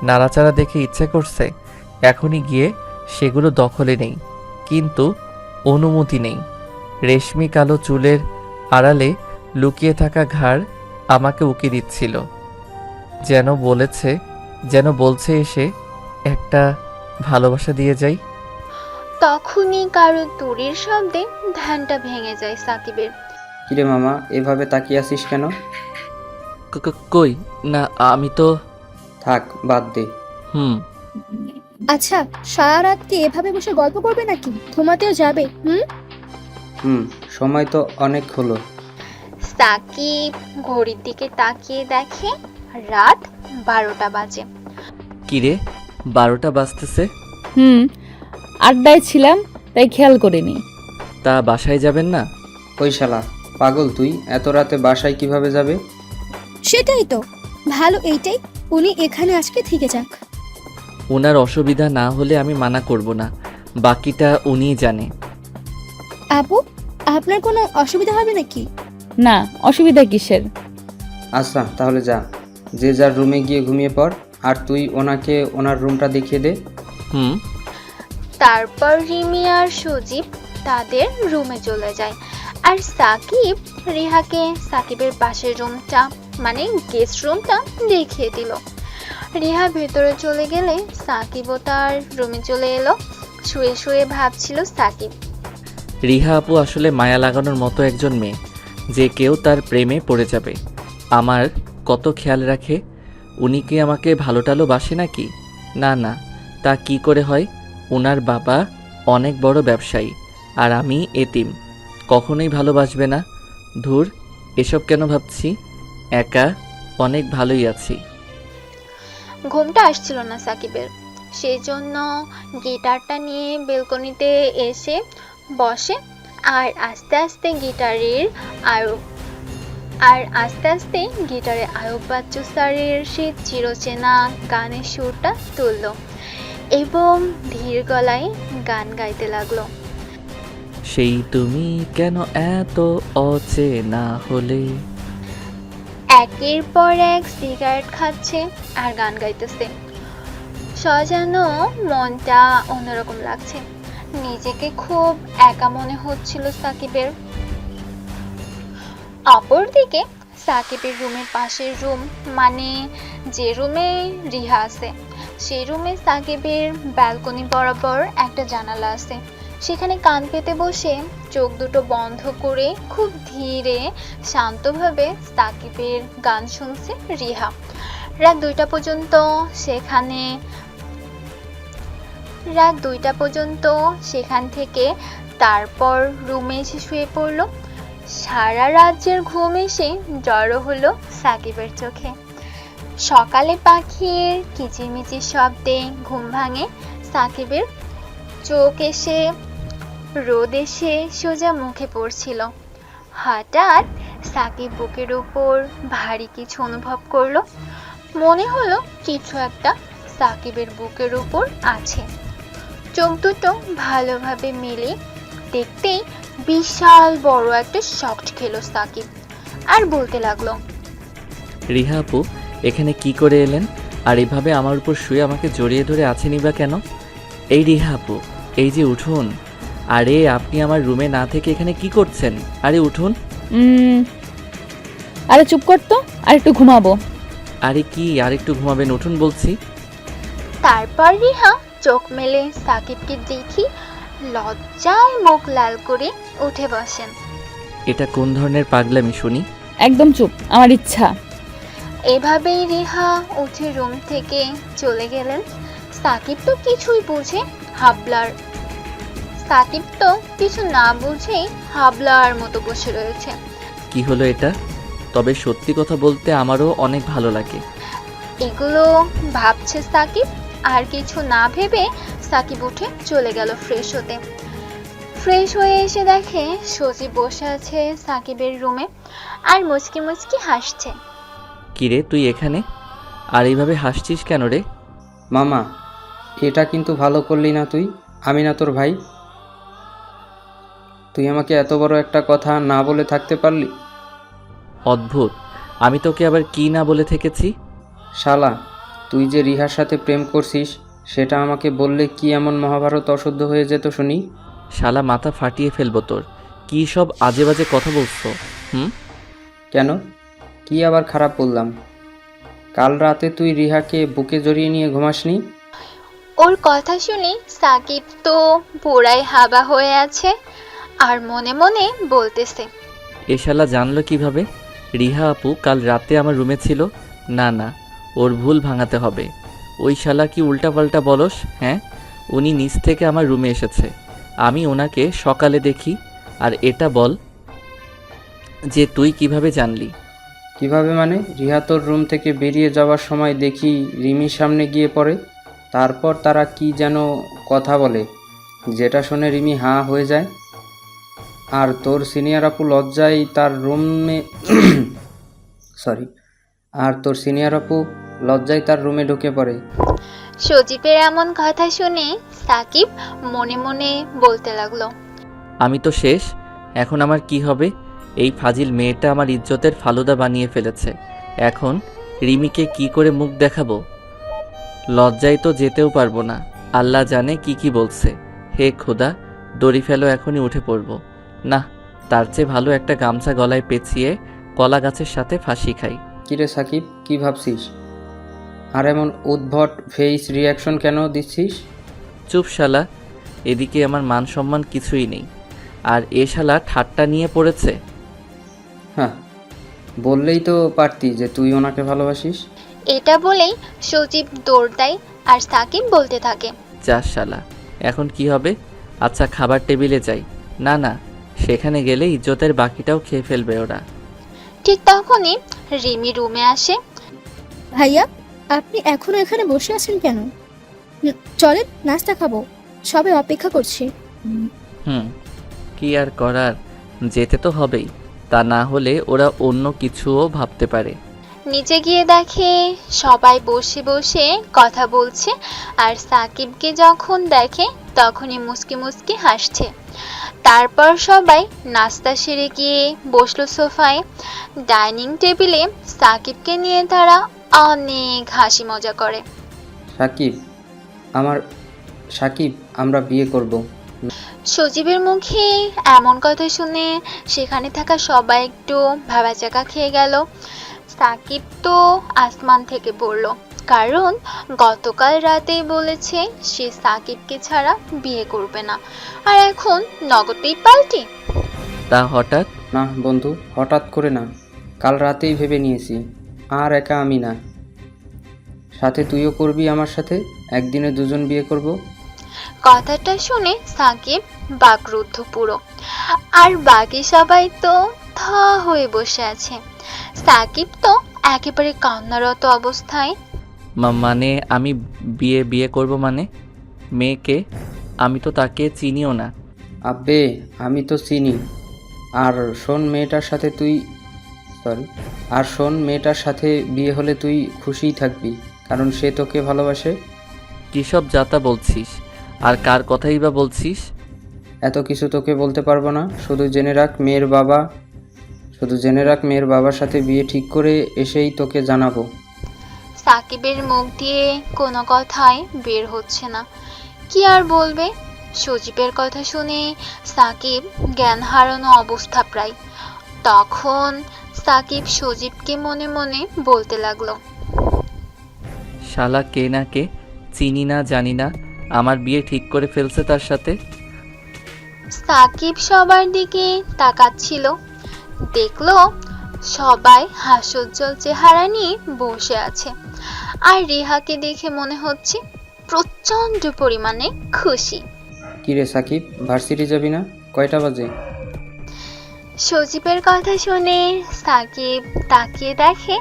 [SPEAKER 3] নাড়াচাড়া দেখে ইচ্ছে করছে এখনই গিয়ে সেগুলো দখলে নেই, কিন্তু অনুমতি নেই। রেশমি কালো চুলের আড়ালে লুকিয়ে থাকা ঘাড় আমাকে উকি দিচ্ছিল, যেন বলছে এসে একটা ভালোবাসা দিয়ে যাই।
[SPEAKER 1] তখনই কারো দূরের শব্দে ধ্যানটা ভেঙে যায় সাকিবের।
[SPEAKER 6] কিরে মামা, এভাবে তাকিয়ে আছিস কেন?
[SPEAKER 3] কই না, আমি তো।
[SPEAKER 6] থাক, বাদ দে।
[SPEAKER 3] হুম।
[SPEAKER 7] আচ্ছা, সারা রাত কি এভাবে বসে গল্প করবে নাকি? ঘুমাতেও যাবে?
[SPEAKER 6] সময় তো অনেক হলো।
[SPEAKER 1] সাকিব ঘড়ির দিকে তাকিয়ে দেখে রাত 12টা বাজে।
[SPEAKER 3] কিরে, 12টা বাজতেছে?
[SPEAKER 5] হুম, আড্ডায় ছিলাম তাই খেয়াল করিনি।
[SPEAKER 3] তা বাসায় যাবেন না?
[SPEAKER 6] ওই শালা পাগল, তুই এত রাতে বাসায় কিভাবে যাবে?
[SPEAKER 7] সেটাই তো ভালো, এইটাই। উনি এখানে আজকে থেকে যাক।
[SPEAKER 3] ওনার অসুবিধা না হলে আমি মানা করব না, বাকিটা উনিই জানে।
[SPEAKER 7] আপু, আপনার কোনো অসুবিধা হবে নাকি?
[SPEAKER 5] না, অসুবিধা কিসের?
[SPEAKER 6] আচ্ছা তাহলে যা, যে যার রুমে গিয়ে ঘুমিয়ে পড়, আর তুই ওনাকে ওনার রুমটা দেখিয়ে দে।
[SPEAKER 3] হুম।
[SPEAKER 1] তারপর রিমি আর সজীব তাদের রুমে চলে যায়, আর সাকিব রিহাকে সাকিবের পাশের রুমটা মানে গেস্ট রুমটা দেখিয়ে দিল। রিহা ভেতরে চলে গেলে সাকিবও তার রুমে চলে এলো। শুয়ে শুয়ে ভাবছিল সাকিব,
[SPEAKER 3] রিহা আপু আসলে মায়া লাগানোর মতো একজন মেয়ে, যে কেউ তার প্রেমে পড়ে যাবে। আমার কত খেয়াল রাখে। উনি কি আমাকে ভালো টালো বাসে নাকি? না না, তা কি করে হয়? ওনার বাবা অনেক বড় ব্যবসায়ী, আর আমি এতিম, কখনোই ভালোবাসবে না। ধুর, এসব কেন ভাবছি, একা অনেক ভালোই আছি।
[SPEAKER 1] ঘুমটা আসছিল না সাকিবের, সেই জন্য গিটারটা নিয়ে বেলকনিতে এসে বসে, আর আস্তে আস্তে গিটারে আয়ুব বাচ্চু স্যারের সেই চিরচেনা গানের সুরটা তুললো এবং ধীর গলায় গান গাইতে লাগলো।
[SPEAKER 3] সেই তুমি কেন এত অচেনা হলে।
[SPEAKER 1] একের পর এক সিগারেট খাচ্ছে আর গান গাইতেছে। সাজানো মনটা অন্যরকম লাগছে, নিজেকে খুব একা মনে হচ্ছিল সাকিবের। অপরদিকে সাকিবের রুমের পাশের রুম মানে যে রুমে রিহা আছে, সেই রুমে সাকিবের ব্যালকনি বরাবর একটা জানালা আছে। সেখানে কান পেতে বসে চোখ দুটো বন্ধ করে খুব ধীরে শান্তভাবে সাকিবের গান শুনছে রিহা। রাত 2টা পর্যন্ত সেখান থেকে তারপর রুমে এসে শুয়ে পড়ল। সারা রাজ্যের ঘুম এসে জড়ো হলো সাকিবের চোখে। সকালে পাখির কিচিরমিচির শব্দে ঘুম ভাঙে সাকিবের। চোখ এসে রোদ এসে সোজা মুখে পড়ছিল। হঠাৎ সাকিব বুকের উপর ভারী কিছু অনুভব করলো। মনে হলো কিছু একটা সাকিবের বুকের উপর আছে। চোখ দুটো ভালোভাবে মেলে দেখতেই বিশাল বড় একটা শক খেলো সাকিব, আর বলতে লাগলো,
[SPEAKER 3] রিহা আপু এখানে কি করে এলেন? আর এভাবে আমার উপর শুয়ে আমাকে জড়িয়ে ধরে আছেনই বা কেন? এই রিহা আপু, এই যে উঠুন। আরে আপনি আমার রুমে না থেকে এখানে কি করছেন? আরে উঠুন।
[SPEAKER 5] আরে চুপ কর তো, আর একটু ঘুমাবো।
[SPEAKER 3] আরে কি, আর একটু ঘুমাবেন? উঠুন বলছি।
[SPEAKER 1] তারপর রিহা চোখ মেলে সাকিবকে দেখি লজ্জায় মুখ লাল করে উঠে বসেন।
[SPEAKER 3] এটা কোন ধরনের পাগলামি শুনি?
[SPEAKER 5] একদম চুপ, আমার ইচ্ছা।
[SPEAKER 1] এভাবেই রিহা উঠে রুম থেকে চলে গেলেন। সাকিব তো কিছুই বুঝে হাবলার সাকিব তো কিছু না বুঝেই হাবলার মতো বসে রয়েছে।
[SPEAKER 3] কি হলো এটা? তবে সত্যি কথা বলতে আমারও অনেক ভালো লাগে।
[SPEAKER 1] এগুলো ভাবছে সাকিব, আর কিছু না ভেবে সাকিব উঠে চলে গেল ফ্রেশ হতে। ফ্রেশ হয়ে এসে দেখে সজীব বসে আছে সাকিবের রুমে আর মুচকি মুচকি হাসছে।
[SPEAKER 3] কিরে তুই এখানে? আর এইভাবে হাসছিস কেন রে?
[SPEAKER 6] মামা, এটা কিন্তু ভালো করলি না তুই। আমি না তোর ভাই? তুই আমাকে এত বড় একটা কথা না বলে থাকতে পারলি?
[SPEAKER 3] অদ্ভুত, আমি তোকে আবার কি না বলে থেকেছি?
[SPEAKER 6] শালা, তুই যে রিহার সাথে প্রেম করছিস সেটা আমাকে বললে কি এমন মহাভারত অশুদ্ধ হয়ে যেত শুনি?
[SPEAKER 3] শালা মাথা ফাটিয়ে ফেলবো তোর। কি সব আজে বাজে কথা বলছো?
[SPEAKER 6] কেন? কি আবার খারাপ বললাম? কাল রাতে তুই রিহাকে বুকে জড়িয়ে নিয়ে ঘুমাসনি?
[SPEAKER 1] ওর কথা শুনে সাকিব তো পুরাই হাবা হয়ে আছে আর মনে মনে বলতেছে,
[SPEAKER 3] এ শালা জানলো কিভাবে? রিহা আপু কাল রাতে আমার রুমে ছিল। না না, ওর ভুল ভাঙাতে হবে। ওই শালা কি উল্টাপাল্টা বলস? হ্যাঁ, উনি নিচ থেকে আমার রুমে এসেছে, আমি ওনাকে সকালে দেখি। আর এটা বল যে তুই কিভাবে জানলি?
[SPEAKER 6] কিভাবে মানে? রিহা তোর রুম থেকে বেরিয়ে যাওয়ার সময় দেখি রিমির সামনে গিয়ে পড়ে। তারপর তারা কি যেন কথা বলে, যেটা শুনে রিমি হাঁ হয়ে যায়। আর তোর সিনিয়র আপু লজ্জায় তার রুমে রুমে ঢুকে পড়ে।
[SPEAKER 1] সজীবের এমন কথা শুনে সাকিব মনে মনে বলতে লাগলো,
[SPEAKER 3] আমি তো শেষ। এখন আমার কি হবে? এই ফাজিল মেয়েটা আমার ইজ্জতের ফালুদা বানিয়ে ফেলেছে। এখন রিমিকে কি করে মুখ দেখাবো? লজ্জায় তো যেতেও পারবো না। আল্লাহ জানে কি কি বলছে। হে খোদা, দড়ি ফেলো, এখনই উঠে পড়বো। না, তার চেয়ে ভালো একটা গামছা গলায় পেঁচিয়ে কলা গাছের সাথে ফাঁসি খাই।
[SPEAKER 6] কিরে সাকিব, কি ভাবছিস? আর এমন উদ্ভট ফেস রিয়াকশন কেন দিচ্ছিস?
[SPEAKER 3] চুপ শালা, এদিকে আমার মান সম্মান কিছুই নেই, আর এ শালা ঠাট্টা নিয়ে পড়েছে।
[SPEAKER 6] হ্যাঁ, বললেই তো পারতি যে তুই ওনাকে ভালোবাসিস।
[SPEAKER 1] এটা বলেই সজীব দৌড় দেয় আর সাকিব বলতে থাকে,
[SPEAKER 3] যা শালা, এখন কি হবে? আচ্ছা খাবার টেবিলে যাই। না না, সেখানে গেলে ইজ্জতের বাকিটাও খেয়ে ফেলবে ওরা।
[SPEAKER 1] ঠিক তখনই রিমি রুমে আসে।
[SPEAKER 7] ভাইয়া, আপনি এখনো এখানে বসে আছেন কেন? চলেন নাস্তা খাবো, সবাই অপেক্ষা করছে।
[SPEAKER 3] কি আর করার, যেতে তো হবেই। তা না হলে ওরা অন্য কিছুও ভাবতে পারে।
[SPEAKER 1] নিচে গিয়ে দেখে সবাই বসে বসে কথা বলছে আর সাকিবকে যখন দেখে তখনই মুচকি মুচকি হাসছে। তারপর সবাই নাস্তা সেরে গিয়ে বসলো সোফায়। ডাইনিং টেবিলে সাকিবকে নিয়ে তারা অনেক হাসি মজা করে।
[SPEAKER 6] সাকিব, আমরা বিয়ে করব।
[SPEAKER 1] সজীবের মুখে এমন কথা শুনে সেখানে থাকা সবাই একটু ভাবাচাকা খেয়ে গেল। সাকিব তো আসমান থেকে পড়ল, কারণ গতকাল রাতেই বলেছে সে সাকিবকে ছাড়া বিয়ে করবে না, আর এখন নগদেই পাল্টি।
[SPEAKER 3] তা হঠাৎ?
[SPEAKER 6] না বন্ধু, হঠাৎ করে না, কাল রাতেই ভেবে নিয়েছি। আর একা আমি না, সাথে তুইও করবি আমার সাথে। একদিনে দুজন বিয়ে করব।
[SPEAKER 1] কথাটা শুনে সাকিব বাকরুদ্ধ পুরো, আর বাকি সবাই তো থা হয়ে বসে আছে। সাকিব তো একেবারে কান্নারত অবস্থায়।
[SPEAKER 3] মানে আমি বিয়ে করব মানে? মেয়েকে? আমি তো তাকে চিনিও না।
[SPEAKER 6] আব্বে, আমি তো চিনি। আর শোন, মেয়েটার সাথে বিয়ে হলে তুই খুশিই থাকবি, কারণ সে তোকে ভালোবাসে।
[SPEAKER 3] কিসব যাতা বলছিস? আর কার কথাই বা বলছিস?
[SPEAKER 6] এত কিছু তোকে বলতে পারবো না, শুধু জেনে রাখ মেয়ের বাবার সাথে বিয়ে ঠিক করে এসেই তোকে জানাবো।
[SPEAKER 1] সাকিবের মুখ দিয়ে কোনো কথাই বের হচ্ছে না, কি আর বলবে। সজীবের কথা শুনে সাকিব জ্ঞান হারানো অবস্থা প্রায়। তখন সাকিব সজীবকে মনে মনে বলতে লাগলো,
[SPEAKER 3] শালা কে না কে, চিনি না জানি না, আমার বিয়ে ঠিক করে ফেলছে তার সাথে।
[SPEAKER 1] সাকিব সবার দিকে তাকাচ্ছিল, দেখলো
[SPEAKER 8] সবাই হাস্যোজ্জ্বল চেহারা নিয়ে বসে আছে, আর রিহাকে দেখে মনে হচ্ছে প্রচন্ড পরিমাণে খুশি।
[SPEAKER 6] কিরে সাকিব, ভার্সিটি যাবি না? কয়টা বাজে?
[SPEAKER 8] সজীবের কথা শুনে সাকিব তাকিয়ে দেখে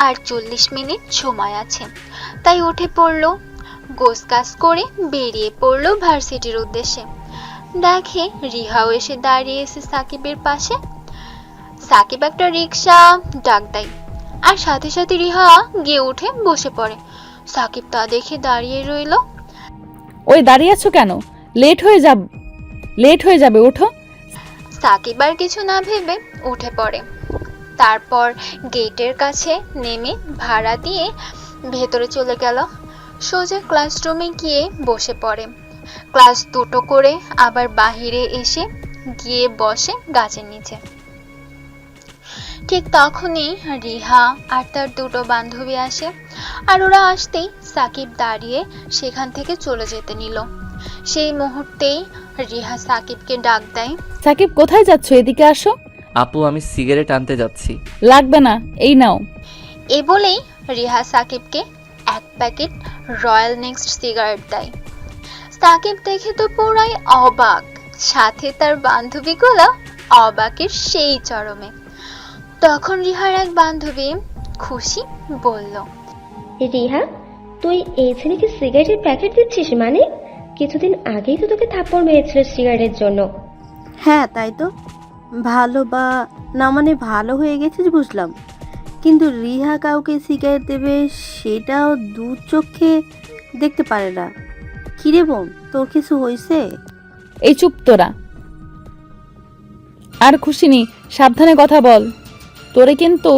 [SPEAKER 8] আর 40 মিনিট সময় আছে, তাই উঠে পড়লো। গোছগাছ করে বেরিয়ে পড়লো ভার্সিটির উদ্দেশ্যে। দেখে রিহাও এসে দাঁড়িয়েছে সাকিবের পাশে। সাকিব একটা রিক্সা ডাক দেয়, আর সাথে সাথে রিহা গিয়ে উঠে বসে পড়ে। সাকিব তা দেখে দাঁড়িয়ে রইল।
[SPEAKER 5] ওই দাঁড়িয়ে আছো কেন? লেট হয়ে যাবে, ওঠো।
[SPEAKER 8] সাকিব আর কিছু না ভেবে উঠে পড়ে। তারপর গেটের কাছে নেমে ভাড়া দিয়ে ভেতরে চলে গেল। সোজা ক্লাসরুমে গিয়ে বসে পড়ে। ক্লাস দুটো করে আবার বাহিরে এসে গিয়ে বসে গাছের নিচে। ঠিক তখনই রিহা আর তার দুটো বান্ধবী আসে, আর ওরা আসতেই সাকিব দাঁড়িয়ে সেখান থেকে চলে যেতে নিল। সেই মুহূর্তেই রিহা সাকিবকে ডাক দেয়।
[SPEAKER 5] সাকিব, কোথায় যাচ্ছ? এদিকে আসো।
[SPEAKER 3] আপু, আমি সিগারেট আনতে যাচ্ছি।
[SPEAKER 5] লাগবে না, এই নাও।
[SPEAKER 8] এ বলেই রিহা সাকিবকে এক প্যাকেট রয়্যাল নেক্সট সিগারেট দেয়। সাকিব দেখে তো পুরাই অবাক, সাথে তার বান্ধবীগুলো অবাকের সেই চরমে। তখন রিহার এক বান্ধবী খুশি বলল,
[SPEAKER 9] রিহা, তুই এই ছেলেকে সিগারেটের প্যাকেট দিচ্ছিস? মানে কিছুদিন আগেই তো তোকে থাপ্পড় মেরেছিল সিগারেটের জন্য।
[SPEAKER 10] হ্যাঁ তাই তো, ভালো বা না মানে ভালো হয়ে গেছিস বুঝলাম, কিন্তু রিহা কাউকে সিগারেট দেবে সেটাও দু চোখে দেখতে পারে না। কিরে বোন, তোর কিছু হয়েছে?
[SPEAKER 5] এই চুপ তোরা, আর খুশি নি, সাবধানে কথা বল। তোরে কিন্তু।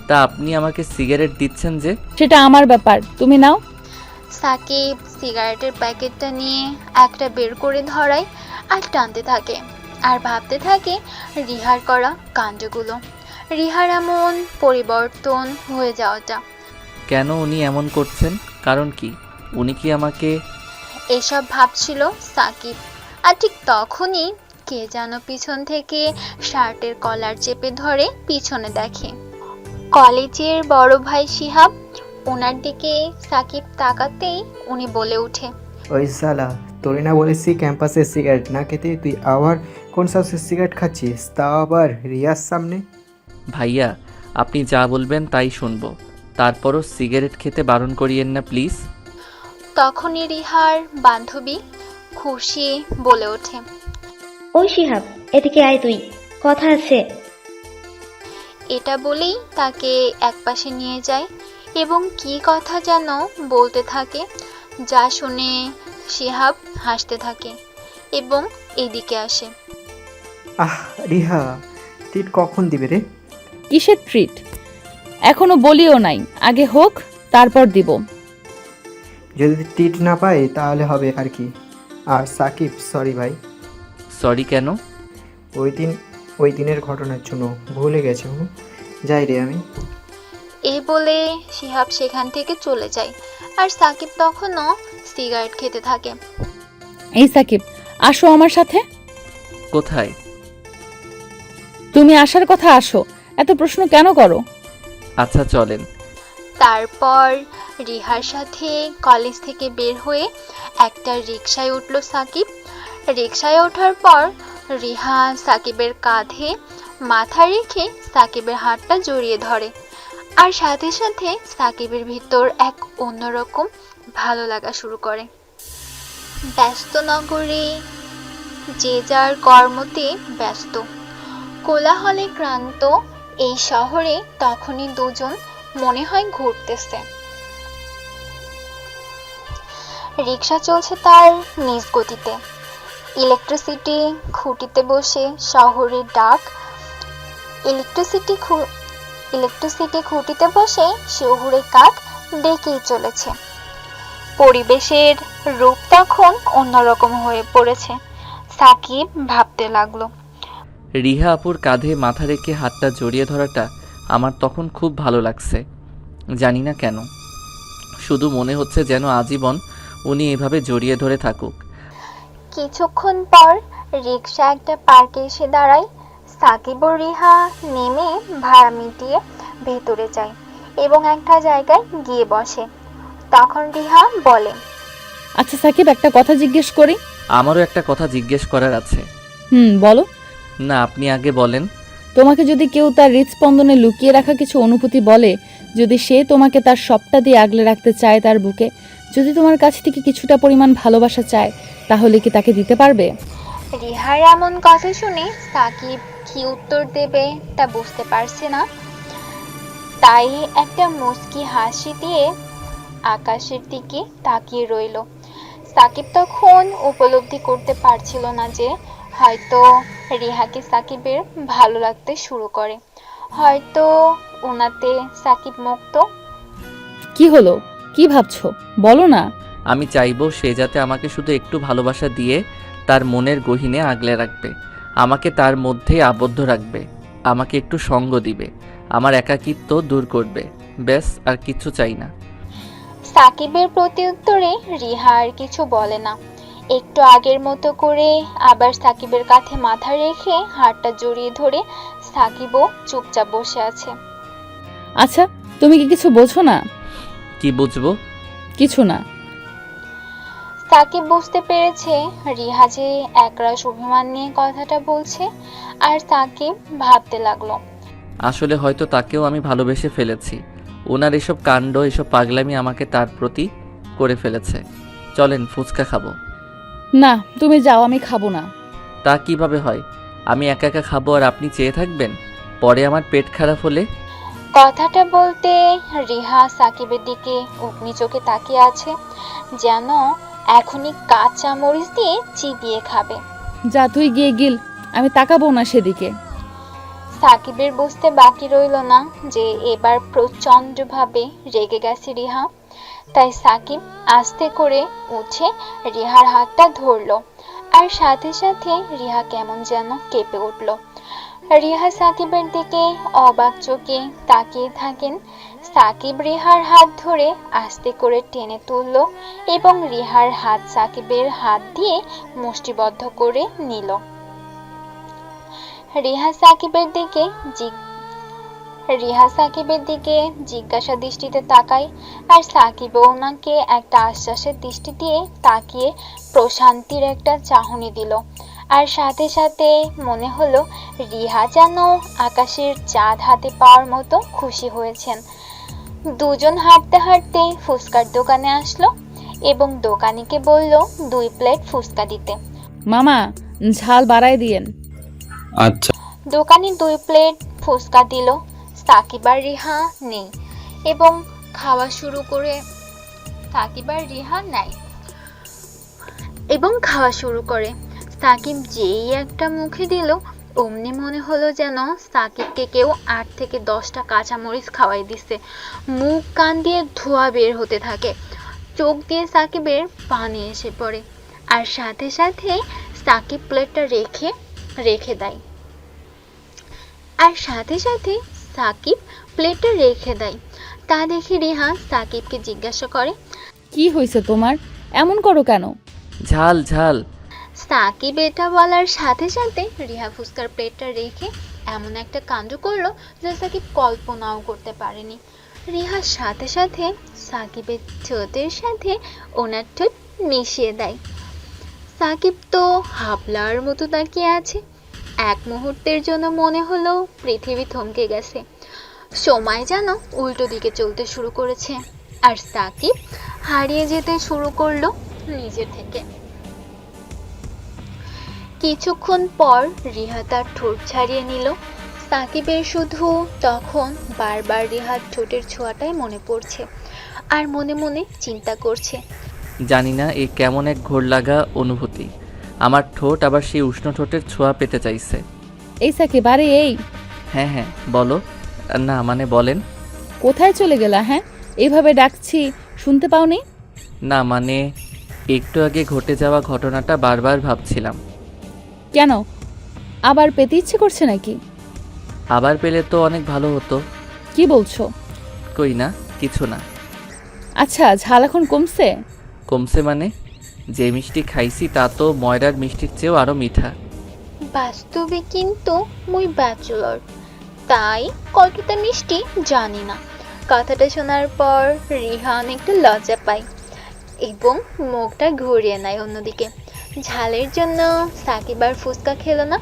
[SPEAKER 3] তা আপনি আমাকে সিগারেট দিচ্ছেন যে?
[SPEAKER 5] সেটা আমার ব্যাপার, তুমি নাও।
[SPEAKER 8] সাকিব সিগারেটের প্যাকেটটা নিয়ে একটা বের করে ধরায় আর টানতে থাকে, আর ভাবতে থাকে রিহার করা কাণ্ডগুলো, রিহার এমন পরিবর্তন হয়ে যাওয়াটা।
[SPEAKER 3] কেন উনি এমন করছেন? কারণ কি? উনি কি আমাকে?
[SPEAKER 8] এসব ভাবছিল সাকিব, আর ঠিক তখনই কে যেন পিছন থেকে শার্টের কলার চেপে ধরে পিছনে দেখে। কলেজের বড় ভাই শিহাব। ওনার দিকে সাকিব তাকাতেই উনি বলে ওঠে,
[SPEAKER 4] ওই সালা, তোরে না বলেছি ক্যাম্পাসে সিগারেট না খেতে, তুই আবার কোন সাহসে সিগারেট খাচ্ছিস, তাও আবার রিয়ার সামনে?
[SPEAKER 3] ভাইয়া, আপনি যা বলবেন তাই শুনবো, তারপরও সিগারেট খেতে বারণ করিয়েন না প্লিজ।
[SPEAKER 8] তখনই রিহার বান্ধবী খুশি বলে ওঠে,
[SPEAKER 9] ওই শিহাব, এদিকে আয়, তুই কথা আছে।
[SPEAKER 8] এটা বলেই তাকে একপাশে নিয়ে যায় এবং কি কথা যেন বলতে থাকে, যা শুনে শিহাব হাসতে থাকে এবং এদিকে আসে।
[SPEAKER 4] আহ রিহা, ট্রিট কখন দিবে রে?
[SPEAKER 5] কিসের ট্রিট? এখনো বলিও নাই, আগে হোক তারপর দিব।
[SPEAKER 4] যদি ট্রিট না পাই তাহলে হবে আর কি। আর সাকিব, সরি ভাই।
[SPEAKER 3] সরি কেন?
[SPEAKER 4] ওই দিনের ঘটনার জন্য ভুলে গেছে। যাই রে আমি।
[SPEAKER 8] এ বলে শিহাব সেখান থেকে চলে যায়, আর সাকিব তখনও সিগারেট খেতে থাকে।
[SPEAKER 5] এই সাকিব, আসো আমার সাথে।
[SPEAKER 3] কোথায়?
[SPEAKER 5] তুমি আসার কথা, আসো, এত প্রশ্ন কেন করো?
[SPEAKER 3] আচ্ছা চলেন।
[SPEAKER 8] তারপর রিহার সাথে কলেজ থেকে বের হয়ে একটা রিকশায় উঠল সাকিব। রিকশায় ওঠার পর রিহা সাকিবের কাঁধে মাথা রেখে সাকিবের হাতটা জড়িয়ে ধরে, আর সাথে সাথে সাকিবের ভিতর এক অন্যরকম ভালো লাগা শুরু করে। ব্যস্ত নগরে যে যার কর্মতে ব্যস্ত, কোলাহলে ক্লান্ত এই শহরে তখনই দুজন মনে হয় ঘুরতেছে। রিক্সা চলছে তার নিজ গতিতে। ইলেকট্রিসিটি খুঁটিতে বসে শহরের ডাক, ইলেকট্রিসিটি খুঁটিতে বসে শহুরে কাক ডেকেই চলেছে। পরিবেশের রূপ তখন অন্যরকম হয়ে পড়েছে। সাকিব ভাবতে লাগলো,
[SPEAKER 3] রিহা আপুর কাঁধে মাথা রেখে হাতটা জড়িয়ে ধরাটা আমার তখন খুব ভালো লাগছে। জানি না কেন, শুধু মনে হচ্ছে যেন আজীবন উনি এভাবে জড়িয়ে ধরে থাকুক।
[SPEAKER 8] কিছুক্ষণ পর রিক্সা একটা পার্কে এসে দাঁড়ায়। সাকিব ও রিহা নেমে ভাড়া মিটিয়ে ভেতরে যায় এবং একটা জায়গায় গিয়ে বসে। তখন রিহা বলে,
[SPEAKER 5] আচ্ছা সাকিব, একটা কথা জিজ্ঞেস করি।
[SPEAKER 3] আমারও একটা কথা জিজ্ঞেস করার আছে।
[SPEAKER 5] বলো।
[SPEAKER 3] না, আপনি আগে বলেন।
[SPEAKER 5] তোমাকে যদি কেউ তার হৃদস্পন্দনে লুকিয়ে রাখা কিছু অনুভূতি বলে, যদি সে তোমাকে তার সবটা দিয়ে আগলে রাখতে চায় তার বুকে, যদি তোমার কাছ থেকে কিছুটা পরিমাণ ভালোবাসা চায়, তাহলে কি তাকে দিতে পারবে?
[SPEAKER 8] রিহার এমন কথা শুনে সাকিব কি উত্তর দেবে তা বুঝতে পারছে না, তাই একটা মুচকি হাসি দিয়ে আকাশের দিকে তাকিয়ে রইল। সাকিব তখন উপলব্ধি করতে পারছিল না যে হয়তো রিহাকে সাকিবের ভালো লাগতে শুরু করে, হয়তো ওনাতে সাকিব মুক্ত।
[SPEAKER 5] কি হলো? কি ভাবছো? বলো না।
[SPEAKER 3] আমি চাইবো সে যাতে আমাকে শুধু একটু ভালোবাসা দিয়ে তার মনের গহীনে আগলে রাখবে, আমাকে তার মধ্যেই আবদ্ধ রাখবে, আমাকে একটু সঙ্গ দিবে, আমার একাকিত্ব দূর করবে, ব্যাস, আর কিছু চাই না।
[SPEAKER 8] সাকিবের প্রতি উত্তরে রিহা আর কিছু বলে না। একটু আগের মতো করে আবার সাকিবের কাঁধে মাথা রেখে হাতটা জড়িয়ে ধরে সাকিবও চুপচাপ বসে আছে।
[SPEAKER 5] আচ্ছা, তুমি কি কিছু বোঝো না?
[SPEAKER 3] কি বুঝবো?
[SPEAKER 5] কিছু না।
[SPEAKER 8] সাকিব বুঝতে পেরেছে রিহা যে একরাশ অভিমান নিয়ে কথাটা বলছে, আর সাকিব ভাবতে লাগলো,
[SPEAKER 3] আসলে হয়তো তাকেও আমি ভালোবেসে ফেলেছি। ওনার এসব কাণ্ড, এসব পাগলামি আমাকে তার প্রতি করে ফেলেছে। চলেন ফুচকা খাবো।
[SPEAKER 5] না, তুমি যাও, আমি খাবো না।
[SPEAKER 3] তা কিভাবে হয়? আমি একা একা খাবো আর আপনি চেয়ে থাকবেন? পরে আমার পেট খারাপ হলে?
[SPEAKER 8] কথাটা বলতে রিহা সাকিবের দিকে উগ্নি চোখে তাকিয়ে আছে, যেন এখনই কাঁচা মরিচ দিয়ে চিবিয়ে খাবে।
[SPEAKER 5] যা, তুই গিয়ে গিল, আমি তাকাবো না সেদিকে।
[SPEAKER 8] সাকিবের বুঝতে বাকি রইল না যে এবার প্রচন্ডভাবে রেগে গেছে রিহা, তাই সাকিব আস্তে করে উঠে রিহার হাতটা ধরলো, আর সাথে সাথে রিহা কেমন যেন কেঁপে উঠল। রিহা সাকিবের দিকে অবাক চোখে তাকিয়ে থাকেন। সাকিব রিহার হাত ধরে আস্তে করে টেনে তুলল এবং রিহার হাত সাকিবের হাত দিয়ে মুষ্টিবদ্ধ করে নিল। রিহা সাকিবের দিকে জিজ্ঞাসা দৃষ্টিতে তাকায়, আর সাকিবও ওনাকে একটা আশ্বাসের দৃষ্টি দিয়ে তাকিয়ে প্রশান্তির একটা চাহনি দিল। আর সাথে সাথে মনে হলো রিহা যেন আকাশের চাঁদ হাতে পাওয়ার মতো খুশি হয়েছেন। দুজন হাঁটতে হাঁটতে ফুচকার দোকানে আসলো এবং দোকানিকে বলল 2 প্লেট ফুচকা দিতে।
[SPEAKER 5] মামা, ঝাল বাড়ায় দিয়েন।
[SPEAKER 6] আচ্ছা।
[SPEAKER 8] দোকানি 2 প্লেট ফুচকা দিল। সাকিব আর রিহা নেই এবং খাওয়া শুরু করে সাকিব যেই একটা মুখে দিল, অমনি মনে হলো যেন সাকিবকে কেউ 8 থেকে 10টা কাঁচামরিচ খাওয়াই দিছে। মুখ কান দিয়ে ধোঁয়া বের হতে থাকে, চোখ দিয়ে সাকিবের পানি এসে পড়ে, আর সাথে সাথে সাকিব প্লেটটা রেখে দেয়। তা দেখে রিহা সাকিবকে জিজ্ঞাসা করে,
[SPEAKER 5] কি হয়েছে তোমার? এমন করো কেন?
[SPEAKER 3] ঝাল ঝাল।
[SPEAKER 8] সাকিব এটা বলার সাথে সাথে রিহা ফুচকার প্লেটটা রেখে এমন একটা কাণ্ড করলো যা সাকিব কল্পনাও করতে পারেনি। রিহার সাথে সাথে সাকিবের ঠোঁটের সাথে ওনার ঠোঁট মিশিয়ে দেয়। সাকিব তো হাবলার মতো তাকিয়ে আছে। এক মুহূর্তের জন্য মনে হলো পৃথিবী থমকে গেছে, সময় যেন উল্টো দিকে চলতে শুরু করেছে, আর সাকিব হারিয়ে যেতে শুরু করলো নিজে থেকে। কিছুক্ষণ পর রিহা তার ঠোঁট ছাড়িয়ে নিল। সাকিবের শুধু তখন বারবার রিহার ঠোঁটের ছোঁয়াটাই মনে পড়ছে, আর মনে মনে চিন্তা করছে,
[SPEAKER 3] জানি না এ কেমন এক ঘোর লাগা অনুভূতি। আমার ঠোঁট আবার সেই উষ্ণ ঠোঁটের ছোঁয়া পেতে চাইছে।
[SPEAKER 5] এই সাকিব, আরে এই।
[SPEAKER 3] হ্যাঁ হ্যাঁ বলো। না মানে বলেন।
[SPEAKER 5] কোথায় চলে গেলা? হ্যাঁ, এইভাবে ডাকছি, শুনতে পাওনি?
[SPEAKER 3] না মানে একটু আগে ঘটে যাওয়া ঘটনাটা বারবার ভাবছিলাম।
[SPEAKER 5] কেন, আবার পেতে ইচ্ছে করছে নাকি?
[SPEAKER 3] আবার পেলে তো অনেক ভালো হতো।
[SPEAKER 5] কি বলছো?
[SPEAKER 3] কই না, কিছু না।
[SPEAKER 5] আচ্ছা, ঝাল এখন কমছে?
[SPEAKER 3] কমছে মানে? যে মিষ্টি খাইছি তা তো ময়রার মিষ্টির চেয়েও আরও মিঠা।
[SPEAKER 8] বাস্তবে কিন্তু মুই ব্যাচেলর, তাই কতটা মিষ্টি জানি না। কথাটা শোনার পর রিহা অনেকটা লজ্জা পায় এবং মুখটা ঘুরিয়ে নেয় অন্যদিকে। ঝালের জন্য সাকিব আর ফুচকা খেলো না,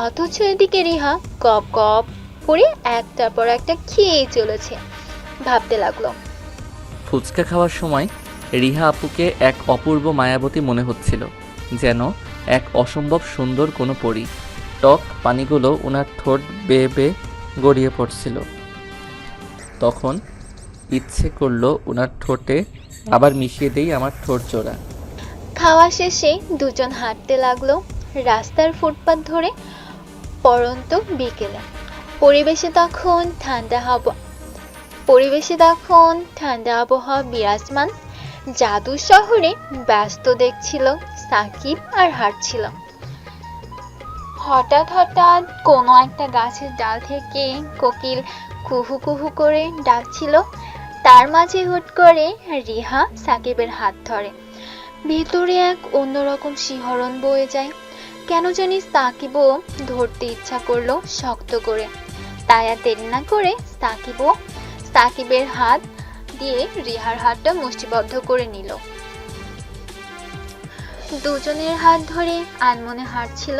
[SPEAKER 8] অথচ এদিকে রিহা গপ গপ করে একটার পর একটা খেয়ে চলেছে। ভাবতে লাগলো,
[SPEAKER 3] ফুচকা খাওয়ার সময় রিহা আপুকে এক অপূর্ব মায়াবতী মনে হচ্ছিল, যেন এক অসম্ভব সুন্দর কোনো পরী। টক পানিগুলো ওনার ঠোঁট বেয়ে বেয়ে গড়িয়ে পড়ছিল। তখন ইচ্ছে করলো ওনার ঠোঁটে আবার মিশিয়ে দেই আমার ঠোঁট জোড়া।
[SPEAKER 8] খাওয়া শেষে দুজন হাঁটতে লাগলো রাস্তার ফুটপাত ধরে পরন্ত বিকেলে। পরিবেশে তখন ঠান্ডা আবহাওয়া বিরাজমান। জাদু শহরে ব্যস্ত দেখছিল সাকিব আর হাঁটছিল। হঠাৎ কোনো একটা গাছের ডাল থেকে কোকিল কুহু কুহু করে ডাকছিল। তার মাঝে হুট করে রিহা সাকিবের হাত ধরে। ভেতরে এক অন্যরকম শিহরণ বয়ে যায়। কেন জানি সাকিবও ধরতে ইচ্ছা করলো শক্ত করে। তাই আর দেরি না করে সাকিবের হাত দিয়ে রিহার হাতটা মুষ্টিবদ্ধ করে নিল। দুজনের হাত ধরে আনমনে হাঁটছিল,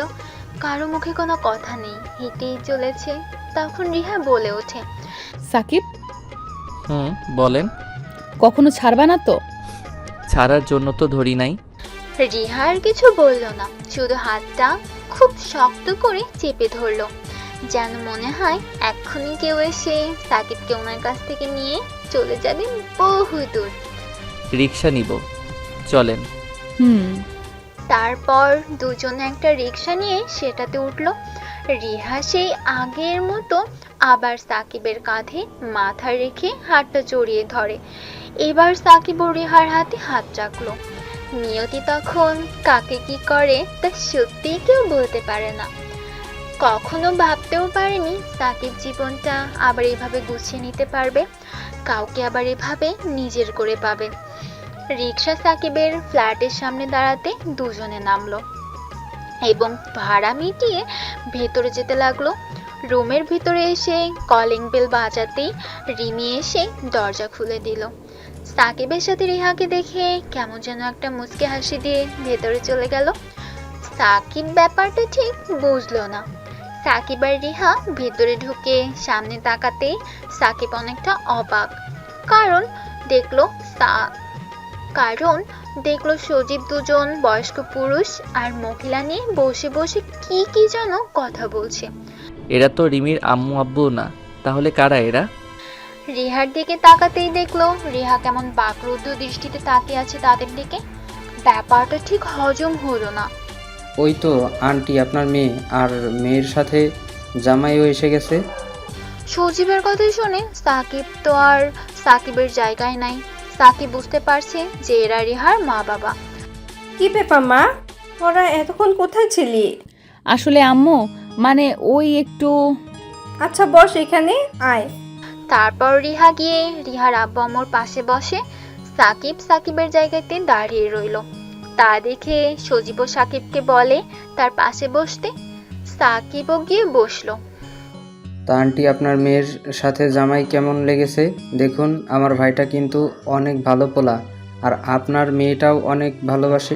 [SPEAKER 8] কারো মুখে কোনো কথা নেই, হেঁটেই চলেছে। তখন রিহা বলে ওঠে,
[SPEAKER 5] সাকিব,
[SPEAKER 3] বলেন।
[SPEAKER 5] কখনো ছাড়বা না তো?
[SPEAKER 3] ছাড়ার জন্য তো ধরি নাই।
[SPEAKER 8] রিহা আর কিছু বলল না, শুধু হাতটা খুব শক্ত করে চেপে ধরলো, যেন মনে হয় এক্ষুনি কেউ এসে সাকিবকে ওনার কাছ থেকে নিয়ে চলে যাবে বহু দূর।
[SPEAKER 3] রিক্সা নিব, চলেন।
[SPEAKER 8] তারপর দুজনে একটা রিক্সা নিয়ে সেটাতে উঠলো। রিহা সেই আগের মতো আবার সাকিবের কাঁধে মাথা রেখে হাতটা জড়িয়ে ধরে। এবার সাকিব ও রিহার হাতে হাত রাখলো। নিয়তি তখন কাকে কি করে তা সত্যিই কেউ বলতে পারে না। কখনো ভাবতেও পারেনি সাকিব জীবনটা আবার এভাবে গুছিয়ে নিতে পারবে, কাউকে আবার এভাবে নিজের করে পাবে। রিক্সা সাকিবের ফ্ল্যাটের সামনে দাঁড়াতে দুজনে নামলো এবং ভাড়া মিটিয়ে ভেতরে যেতে লাগলো। রুমের ভিতরে এসে কলিং বেল বাজাতেই রিমি এসে দরজা খুলে দিল। সাকিবের সাথে রিহাকে দেখে কেমন যেন একটা মুচকি হাসি দিয়ে ভেতরে চলে গেল। সাকিব ব্যাপারটা ঠিক বুঝলো না। সাকিব আর রিহা ভেতরে ঢুকে সামনে তাকাতেই সাকিব অনেকটা অবাক, কারণ দেখলো সজীব দুজন বয়স্ক পুরুষ আর মহিলা নিয়ে বসে বসে কি যেন কথা বলছে।
[SPEAKER 3] এরা তো রিমির আম্মু আব্বু না, তাহলে কারা এরা?
[SPEAKER 8] রিহার দিকে তাকাতেই দেখলো রিহা কেমন বাকরুদ্ধ দৃষ্টিতে তাকিয়ে আছে তাদের দিকে। ব্যাপারটা ঠিক হজম হলো না।
[SPEAKER 6] ওই তো আন্টি আপনার মেয়ে, আর মেয়ের সাথে জামাইও এসে গেছে।
[SPEAKER 8] সজীবের কথা শুনে সাকিব তো আর সাকিবের জায়গায় নাই। সাকিব বুঝতে পারছে যে এরা রিহার মা বাবা।
[SPEAKER 11] কি ব্যাপার মা, ওরা এতক্ষণ কোথায় ছিলি?
[SPEAKER 5] আসলে আম্মু, মানে ওই একটু।
[SPEAKER 11] আচ্ছা বস এখানে, আয়।
[SPEAKER 8] তারপর রিহা গিয়ে রিহার আব্বু আম্মুর পাশে বসে। সাকিবের জায়গাতে দাঁড়িয়ে রইল। তা দেখে সজীব সাকিবকে বলে তার পাশে বসতে। সাকিবও গিয়ে বসলো।
[SPEAKER 6] তা আন্টি আপনার মেয়ের সাথে জামাই কেমন লেগেছে? দেখুন আমার ভাইটা কিন্তু অনেক ভালো পোলা, আর আপনার মেয়েটাও অনেক ভালোবাসে।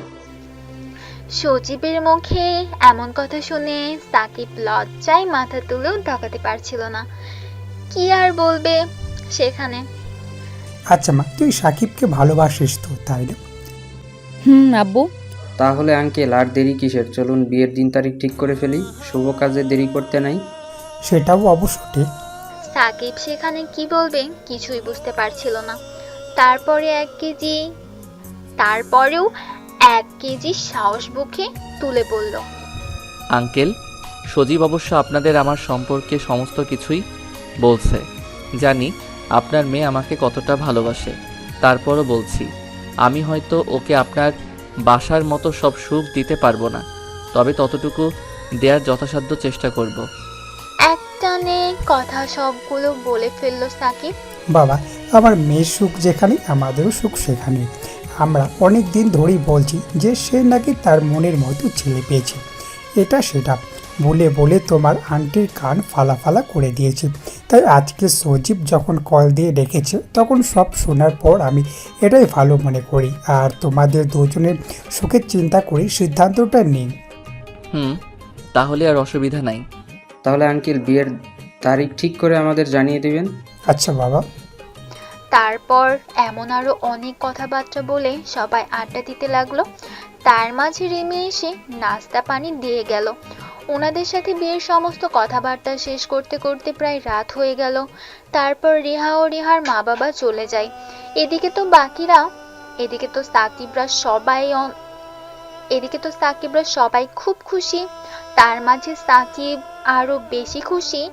[SPEAKER 8] সজীবের মুখে এমন কথা শুনে সাকিব লজ্জায় মাথা তুলেও তাকাতে পারছিল না। কি আর বলবে সেখানে।
[SPEAKER 12] আচ্ছা মা, তুই সাকিবকে ভালোবাসিস তো, তাই না?
[SPEAKER 5] আব্বু।
[SPEAKER 6] তাহলে আঙ্কেল আর দেরি কিসের, চলুন বিয়ের দিন তারিখ ঠিক করে ফেলি, শুভ কাজে দেরি করতে নাই।
[SPEAKER 12] সেটাও অবশ্য ঠিক।
[SPEAKER 8] সাকিব সেখানে কি বলবে কিছুই বুঝতে পারছিল না। তারপরেও এক কেজি সাহস বুকে তুলে বলল,
[SPEAKER 3] আঙ্কেল, সজীব অবশ্য আপনাদের আমার সম্পর্কে সমস্ত কিছুই বলছে। জানি আপনার মেয়ে আমাকে কতটা ভালোবাসে, তারপরও বলছি আমি হয়তো ওকে আপনার বাসার মতো সব সুখ দিতে পারবো না, তবে ততটুকু দেওয়ার যথাসাধ্য চেষ্টা করব।
[SPEAKER 8] একটানে কথা সবগুলো বলে ফেললো সাকিব।
[SPEAKER 12] বাবা, আমার মেয়ের সুখ যেখানে আমাদেরও সুখ সেখানে। আমরা অনেক দিন ধরেই বলছি যে সে নাকি তার মনের মতো ছেলে পেয়েছে, এটা সেটা। বলে বলে তোমার আন্টির কান ফালা ফালা করে দিয়েছি। তাই আজকে সজীব যখন কল দিয়ে ডেকেছে তখন সব শোনার পর আমি এটাই ভালো মনে করি আর তোমাদের দুজনের সুখের চিন্তা করি সিদ্ধান্তটা নিই।
[SPEAKER 3] তাহলে আর অসুবিধা নাই।
[SPEAKER 6] তাহলে আঙ্কেল বিয়ের তারিখ ঠিক করে আমাদের জানিয়ে দিবেন।
[SPEAKER 12] আচ্ছা বাবা।
[SPEAKER 8] তারপর এমন আরো অনেক কথাবার্তা বলে সবাই আড্ডা দিতে লাগলো। তার মাঝে রিমি এসে নাস্তা পানি দিয়ে গেল। ওনাদের সাথে বিয়ের সমস্ত কথাবার্তা শেষ করতে করতে প্রায় রাত হয়ে গেল। তারপর রিহা ও রিহার মা বাবা চলে যায়। এদিকে তো সাকিবরা সবাই খুব খুশি। তার মাঝে সাকিব আরো বেশি খুশি।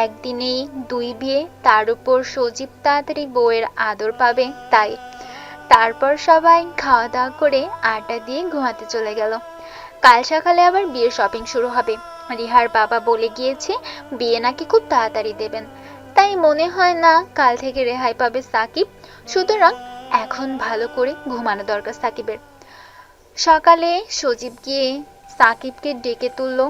[SPEAKER 8] একদিনেই 2 বিয়ে, তার উপর সজীব তাড়াতাড়ি বউয়ের আদর পাবে তাই। তারপর সবাই খাওয়া দাওয়া করে আড্ডা দিয়ে ঘুমাতে চলে গেল। কাল সকালে আবার বিয়ের শপিং শুরু হবে। রিহার বাবা বলে গিয়েছে বিয়ে নাকি খুব তাড়াতাড়ি দেবেন, তাই মনে হয় না কাল থেকে রেহাই পাবে সাকিব। সুতরাং এখন ভালো করে ঘুমানো দরকার সাকিবের। সকালে সজীব গিয়ে সাকিবকে ডেকে তুলল,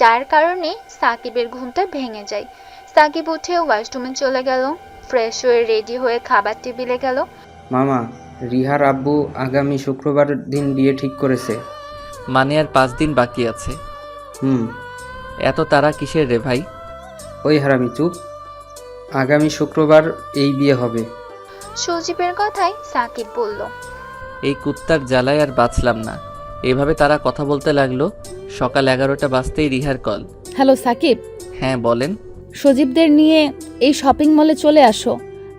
[SPEAKER 8] যার কারণে সাকিবের ঘুমটা ভেঙে যায়। সাকিব উঠে ওয়াশরুমে চলে গেল। ফ্রেশ হয়ে রেডি হয়ে খাবার টেবিলে গেল।
[SPEAKER 6] মামা, রিহার আব্বু আগামী শুক্রবার দিন বিয়ে ঠিক করেছে।
[SPEAKER 3] মানে আর 5 দিন বাকি আছে? এত তারা কিসের রে ভাই?
[SPEAKER 6] ওই হারামি চুপ। আগামী শুক্রবার এই বিয়ে হবে।
[SPEAKER 8] সজীবের কথায় সাকিব বলল,
[SPEAKER 3] এই কুত্তার জ্বালায় আর বাঁচলাম না। এভাবে তারা কথা বলতে লাগলো। সকাল 11টা বাজতেই রিহার কল।
[SPEAKER 5] হ্যালো সাকিব।
[SPEAKER 3] হ্যাঁ বলেন।
[SPEAKER 5] সজীবদের নিয়ে এই শপিং মলে চলে আসো,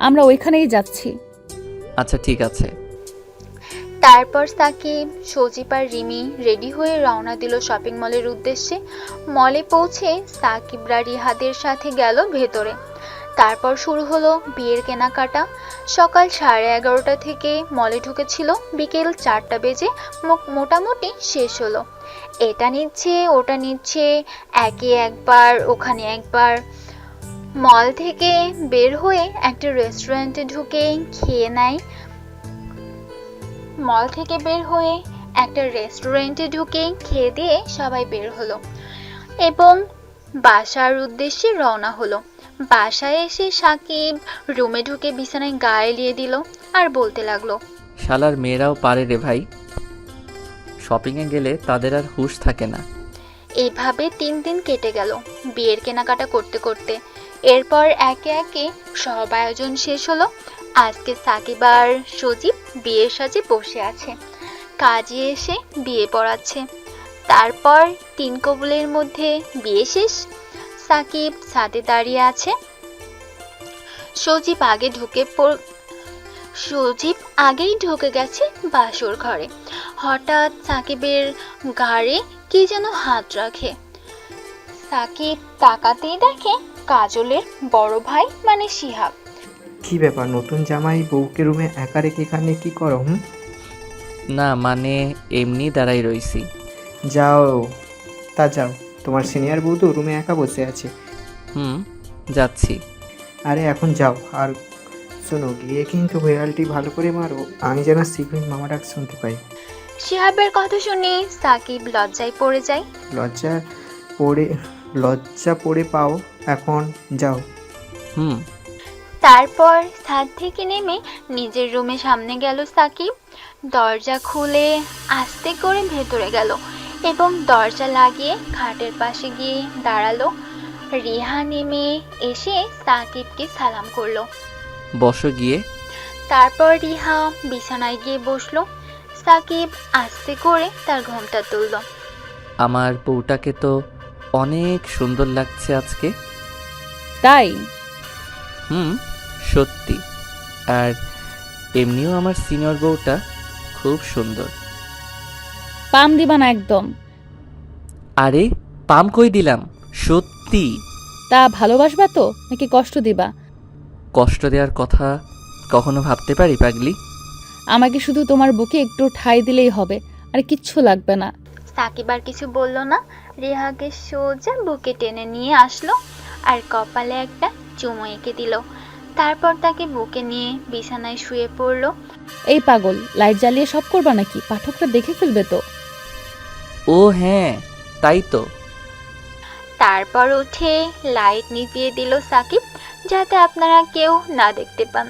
[SPEAKER 5] আমরা ওইখানেই যাচ্ছি।
[SPEAKER 3] আচ্ছা ঠিক আছে।
[SPEAKER 8] তারপর সাকিব, সজীব আর রিমি রেডি হয়ে রওনা দিল শপিং মলের উদ্দেশ্যে। মলে পৌঁছে সাকিবরা রিহাদের সাথে গেল ভেতরে। তারপর শুরু হলো বিয়ের কেনাকাটা। সকাল 11:30 থেকে মলে ঢুকেছিল, বিকেল 4টা বেজে মোটামুটি শেষ হলো। এটা নিচ্ছে ওটা নিচ্ছে, একে একবার ওখানে একবার। মল থেকে বের হয়ে একটা রেস্টুরেন্টে ঢুকে খেয়ে নেয়। খেয়ে দিয়ে সবাই বের হলো এবং বাসার উদ্দেশ্যে রওনা হলো। বাসায় এসে সাকিব রুমে ঢুকে বিছানায় গা এলিয়ে দিল আর বলতে লাগলো,
[SPEAKER 3] শালার মেয়েরাও পারে রে ভাই, শপিংয়ে গেলে তাদের আর হুঁশ থাকে না।
[SPEAKER 8] এইভাবে 3 দিন কেটে গেল বিয়ের কেনাকাটা করতে করতে। এরপর একে একে সব আয়োজন শেষ হলো। আজকে সাকিব আর সজীব বিয়ের সাজে বসে আছে। কাজী এসে বিয়ে পড়াচ্ছে। তারপর 3 কবুলের মধ্যে বিয়ে শেষ। সাকিব ছাদে দাঁড়িয়ে আছে। সজীব আগেই ঢুকে গেছে বাসর ঘরে। হঠাৎ সাকিবের ঘাড়ে কি যেন হাত রাখে। সাকিব তাকাতেই দেখে কাজলের বড় ভাই মানে শিহাব।
[SPEAKER 4] কি ব্যাপার, নতুন জামাই বউকে রুমে একা রেখে এখানে কি করো?
[SPEAKER 3] না মানে এমনি দাঁড়াই রইছি।
[SPEAKER 4] যাও তোমার সিনিয়র বউ তো রুমে একা বসে আছে।
[SPEAKER 3] যাচ্ছি।
[SPEAKER 4] আরে এখন যাও। আর শোনো, গিয়ে কিন্তু ভেয়ালটি ভালো করে মারো, আমি যেন সিক্রেট মামা ডাক শুনতে পাই।
[SPEAKER 8] শিহাবের কথা শুনে সাকিব লজ্জায় পড়ে যায়।
[SPEAKER 4] লজ্জা পড়ে পাও, এখন যাও।
[SPEAKER 8] তারপর ছাদ থেকে নেমে নিজের রুমে সামনে গেল সাকিব। দরজা খুলে আস্তে করে ভেতরে গেল এবং দরজা লাগিয়ে খাটের পাশে গিয়ে দাঁড়ালো। রিহা নেমে এসে সাকিবকে সালাম করলো।
[SPEAKER 3] বসো গিয়ে।
[SPEAKER 8] তারপর রিহা বিছানায় গিয়ে বসলো। সাকিব আস্তে করে তার ঘোমটা তুলল।
[SPEAKER 3] আমার বউটাকে তো অনেক সুন্দর লাগছে আজকে।
[SPEAKER 5] তাই?
[SPEAKER 3] সত্যি। আর এমনিও আমার সিনিয়র বউটা খুব সুন্দর।
[SPEAKER 5] পাম দিবা না একদম।
[SPEAKER 3] আরে পাম কই দিলাম, সত্যি।
[SPEAKER 5] তা ভালোবাসবা তো নাকি কষ্ট দিবা?
[SPEAKER 3] কষ্ট দেওয়ার কথা কখনো ভাবতে পারি পাগলি?
[SPEAKER 5] আমাকে শুধু তোমার বুকে একটু ঠাই দিলেই হবে, আর কিচ্ছু লাগবে না।
[SPEAKER 8] সাকিব আর কিছু বলল না। রিহাকে সোজা বুকে টেনে নিয়ে আসলো আর কপালে একটা চুমু এঁকে দিল। তারপর তাকে বুকে নিয়ে বিছানায় শুয়ে পড়ল।
[SPEAKER 5] এই পাগল, লাইট জ্বালিয়ে সব করবা নাকি? পাঠকরা দেখে ফেলবে তো।
[SPEAKER 3] ও হ্যাঁ, তাই তো।
[SPEAKER 8] তারপর উঠে লাইট নিভিয়ে দিল সাকিব, যাতে আপনারা কেউ না দেখতে পান।